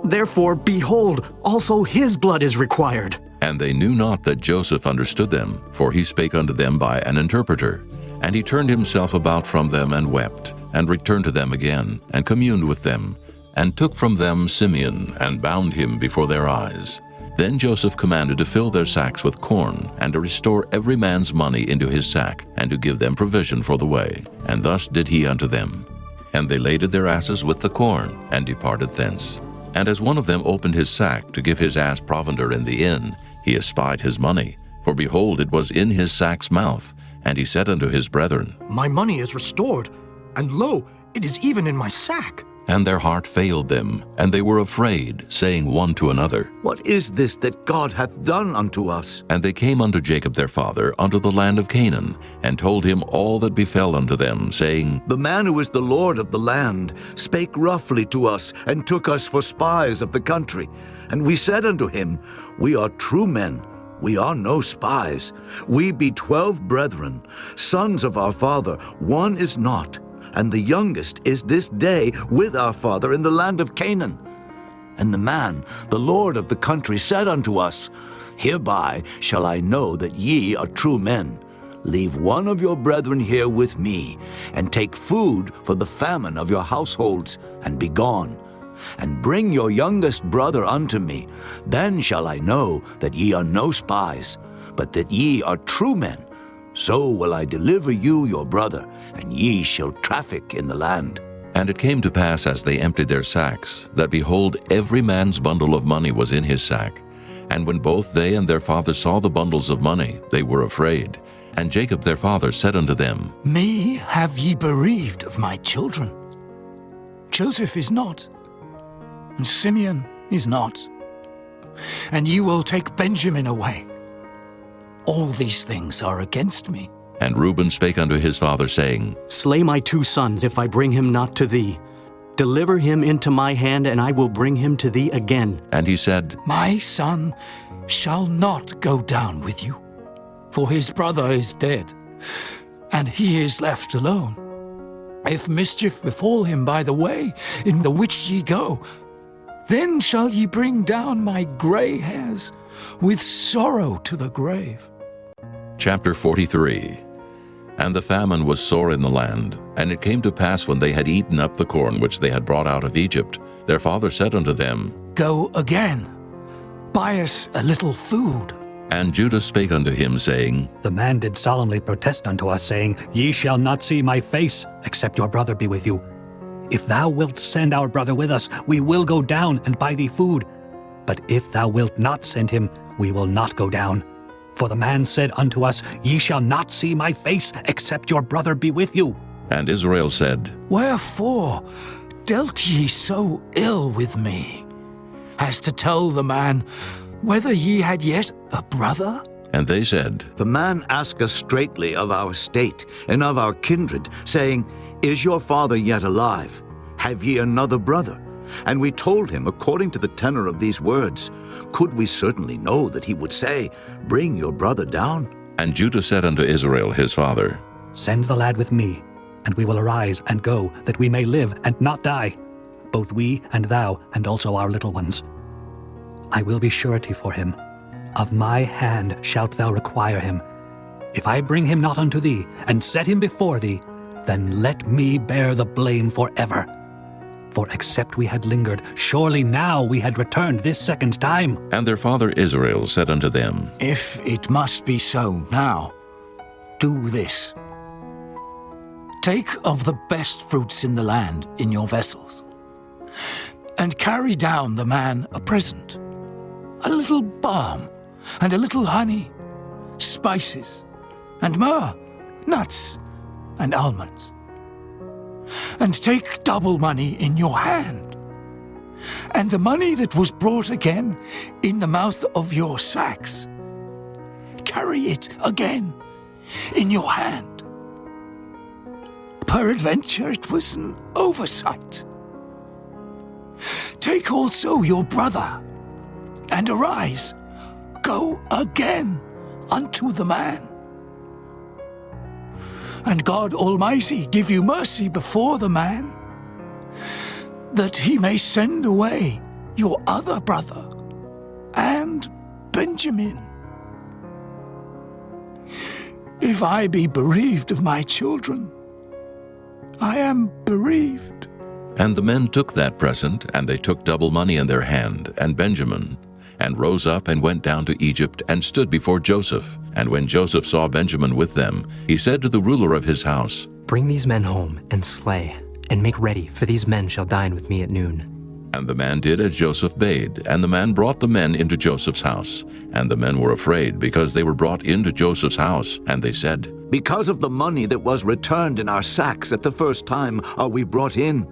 Therefore, behold, also his blood is required. And they knew not that Joseph understood them, for he spake unto them by an interpreter. And he turned himself about from them and wept, and returned to them again, and communed with them, and took from them Simeon, and bound him before their eyes. Then Joseph commanded to fill their sacks with corn, and to restore every man's money into his sack, and to give them provision for the way. And thus did he unto them. And they laded their asses with the corn, and departed thence. And as one of them opened his sack to give his ass provender in the inn, he espied his money. For behold, it was in his sack's mouth. And he said unto his brethren, My money is restored, and lo, it is even in my sack. And their heart failed them, and they were afraid, saying one to another, What is this that God hath done unto us? And they came unto Jacob their father unto the land of Canaan, and told him all that befell unto them, saying, The man who is the Lord of the land spake roughly to us, and took us for spies of the country. And we said unto him, We are true men, we are no spies. We be 12 brethren, sons of our father, one is not. And the youngest is this day with our father in the land of Canaan. And the man, the Lord of the country, said unto us, Hereby shall I know that ye are true men. Leave one of your brethren here with me, and take food for the famine of your households, and be gone. And bring your youngest brother unto me. Then shall I know that ye are no spies, but that ye are true men. So will I deliver you your brother, and ye shall traffic in the land. And it came to pass as they emptied their sacks, that behold, every man's bundle of money was in his sack. And when both they and their father saw the bundles of money, they were afraid. And Jacob their father said unto them, Me have ye bereaved of my children. Joseph is not, and Simeon is not. And ye will take Benjamin away. All these things are against me. And Reuben spake unto his father, saying, Slay my 2 sons, if I bring him not to thee. Deliver him into my hand, and I will bring him to thee again. And he said, My son shall not go down with you, for his brother is dead, and he is left alone. If mischief befall him by the way in the which ye go, then shall ye bring down my gray hairs with sorrow to the grave. Chapter 43. And the famine was sore in the land. And it came to pass, when they had eaten up the corn which they had brought out of Egypt, their father said unto them, Go again, buy us a little food. And Judah spake unto him, saying, The man did solemnly protest unto us, saying, Ye shall not see my face, except your brother be with you. If thou wilt send our brother with us, we will go down and buy thee food. But if thou wilt not send him, we will not go down. For the man said unto us, Ye shall not see my face, except your brother be with you. And Israel said, Wherefore dealt ye so ill with me, as to tell the man whether ye had yet a brother? And they said, The man asked us straitly of our state and of our kindred, saying, Is your father yet alive? Have ye another brother? And we told him, according to the tenor of these words, could we certainly know that he would say, Bring your brother down? And Judah said unto Israel his father, Send the lad with me, and we will arise and go, that we may live and not die, both we and thou, and also our little ones. I will be surety for him. Of my hand shalt thou require him. If I bring him not unto thee, and set him before thee, then let me bear the blame forever. For except we had lingered, surely now we had returned this second time. And their father Israel said unto them, If it must be so now, do this. Take of the best fruits in the land in your vessels, and carry down the man a present, a little balm, and a little honey, spices, and myrrh, nuts, and almonds. And take double money in your hand, and the money that was brought again in the mouth of your sacks. Carry it again in your hand. Peradventure it was an oversight. Take also your brother, and arise, go again unto the man. And God Almighty give you mercy before the man, that he may send away your other brother and Benjamin. If I be bereaved of my children, I am bereaved. And the men took that present, and they took double money in their hand, and Benjamin, and rose up and went down to Egypt, and stood before Joseph. And when Joseph saw Benjamin with them, he said to the ruler of his house, Bring these men home, and slay, and make ready, for these men shall dine with me at noon. And the man did as Joseph bade, and the man brought the men into Joseph's house. And the men were afraid, because they were brought into Joseph's house. And they said, Because of the money that was returned in our sacks at the first time are we brought in,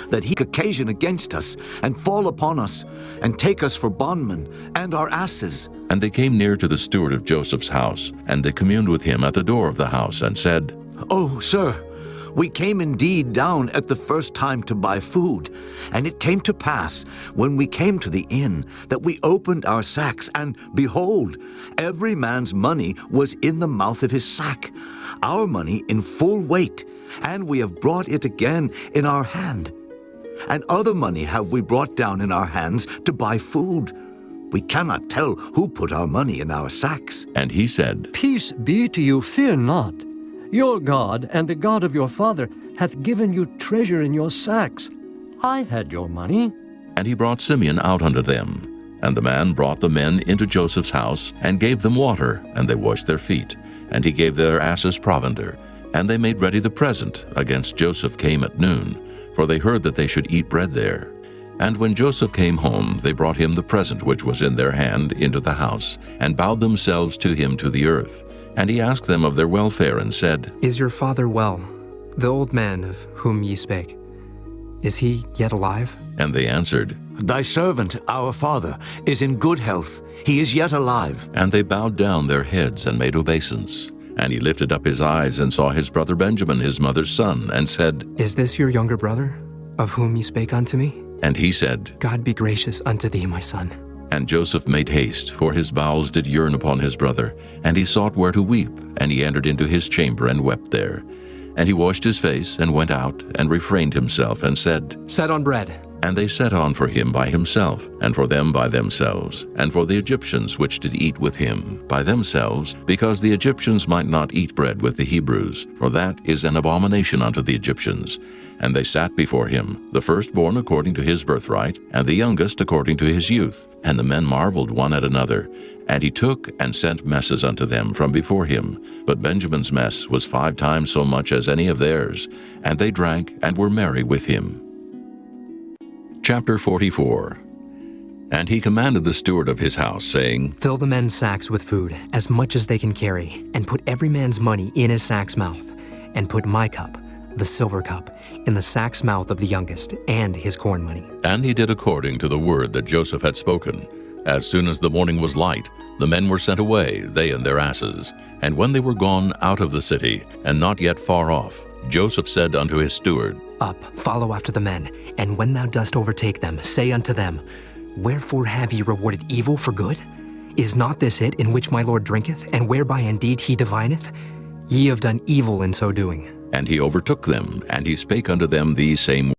that he occasion against us, and fall upon us, and take us for bondmen, and our asses. And they came near to the steward of Joseph's house, and they communed with him at the door of the house, and said, Oh, sir, we came indeed down at the first time to buy food, and it came to pass, when we came to the inn, that we opened our sacks, and behold, every man's money was in the mouth of his sack, our money in full weight, and we have brought it again in our hand. And other money have we brought down in our hands to buy food. We cannot tell who put our money in our sacks. And he said, Peace be to you, fear not. Your God and the God of your father hath given you treasure in your sacks. I had your money. And he brought Simeon out unto them. And the man brought the men into Joseph's house, and gave them water, and they washed their feet. And he gave their asses provender. And they made ready the present against Joseph came at noon, for they heard that they should eat bread there. And when Joseph came home, they brought him the present which was in their hand into the house, and bowed themselves to him to the earth. And he asked them of their welfare, and said, Is your father well, the old man of whom ye spake? Is he yet alive? And they answered, Thy servant, our father, is in good health. He is yet alive. And they bowed down their heads and made obeisance. And he lifted up his eyes and saw his brother Benjamin, his mother's son, and said, Is this your younger brother, of whom ye spake unto me? And he said, God be gracious unto thee, my son. And Joseph made haste, for his bowels did yearn upon his brother, and he sought where to weep, and he entered into his chamber and wept there. And he washed his face, and went out, and refrained himself, and said, Set on bread. And they set on for him by himself, and for them by themselves, and for the Egyptians which did eat with him by themselves, because the Egyptians might not eat bread with the Hebrews, for that is an abomination unto the Egyptians. And they sat before him, the firstborn according to his birthright, and the youngest according to his youth. And the men marveled one at another. And he took and sent messes unto them from before him. But Benjamin's mess was 5 times so much as any of theirs. And they drank and were merry with him. Chapter 44. And he commanded the steward of his house, saying, Fill the men's sacks with food, as much as they can carry, and put every man's money in his sack's mouth, and put my cup, the silver cup, in the sack's mouth of the youngest, and his corn money. And he did according to the word that Joseph had spoken. As soon as the morning was light, the men were sent away, they and their asses. And when they were gone out of the city, and not yet far off, Joseph said unto his steward, Up, follow after the men, and when thou dost overtake them, say unto them, Wherefore have ye rewarded evil for good? Is not this it in which my Lord drinketh, and whereby indeed he divineth? Ye have done evil in so doing. And he overtook them, and he spake unto them these same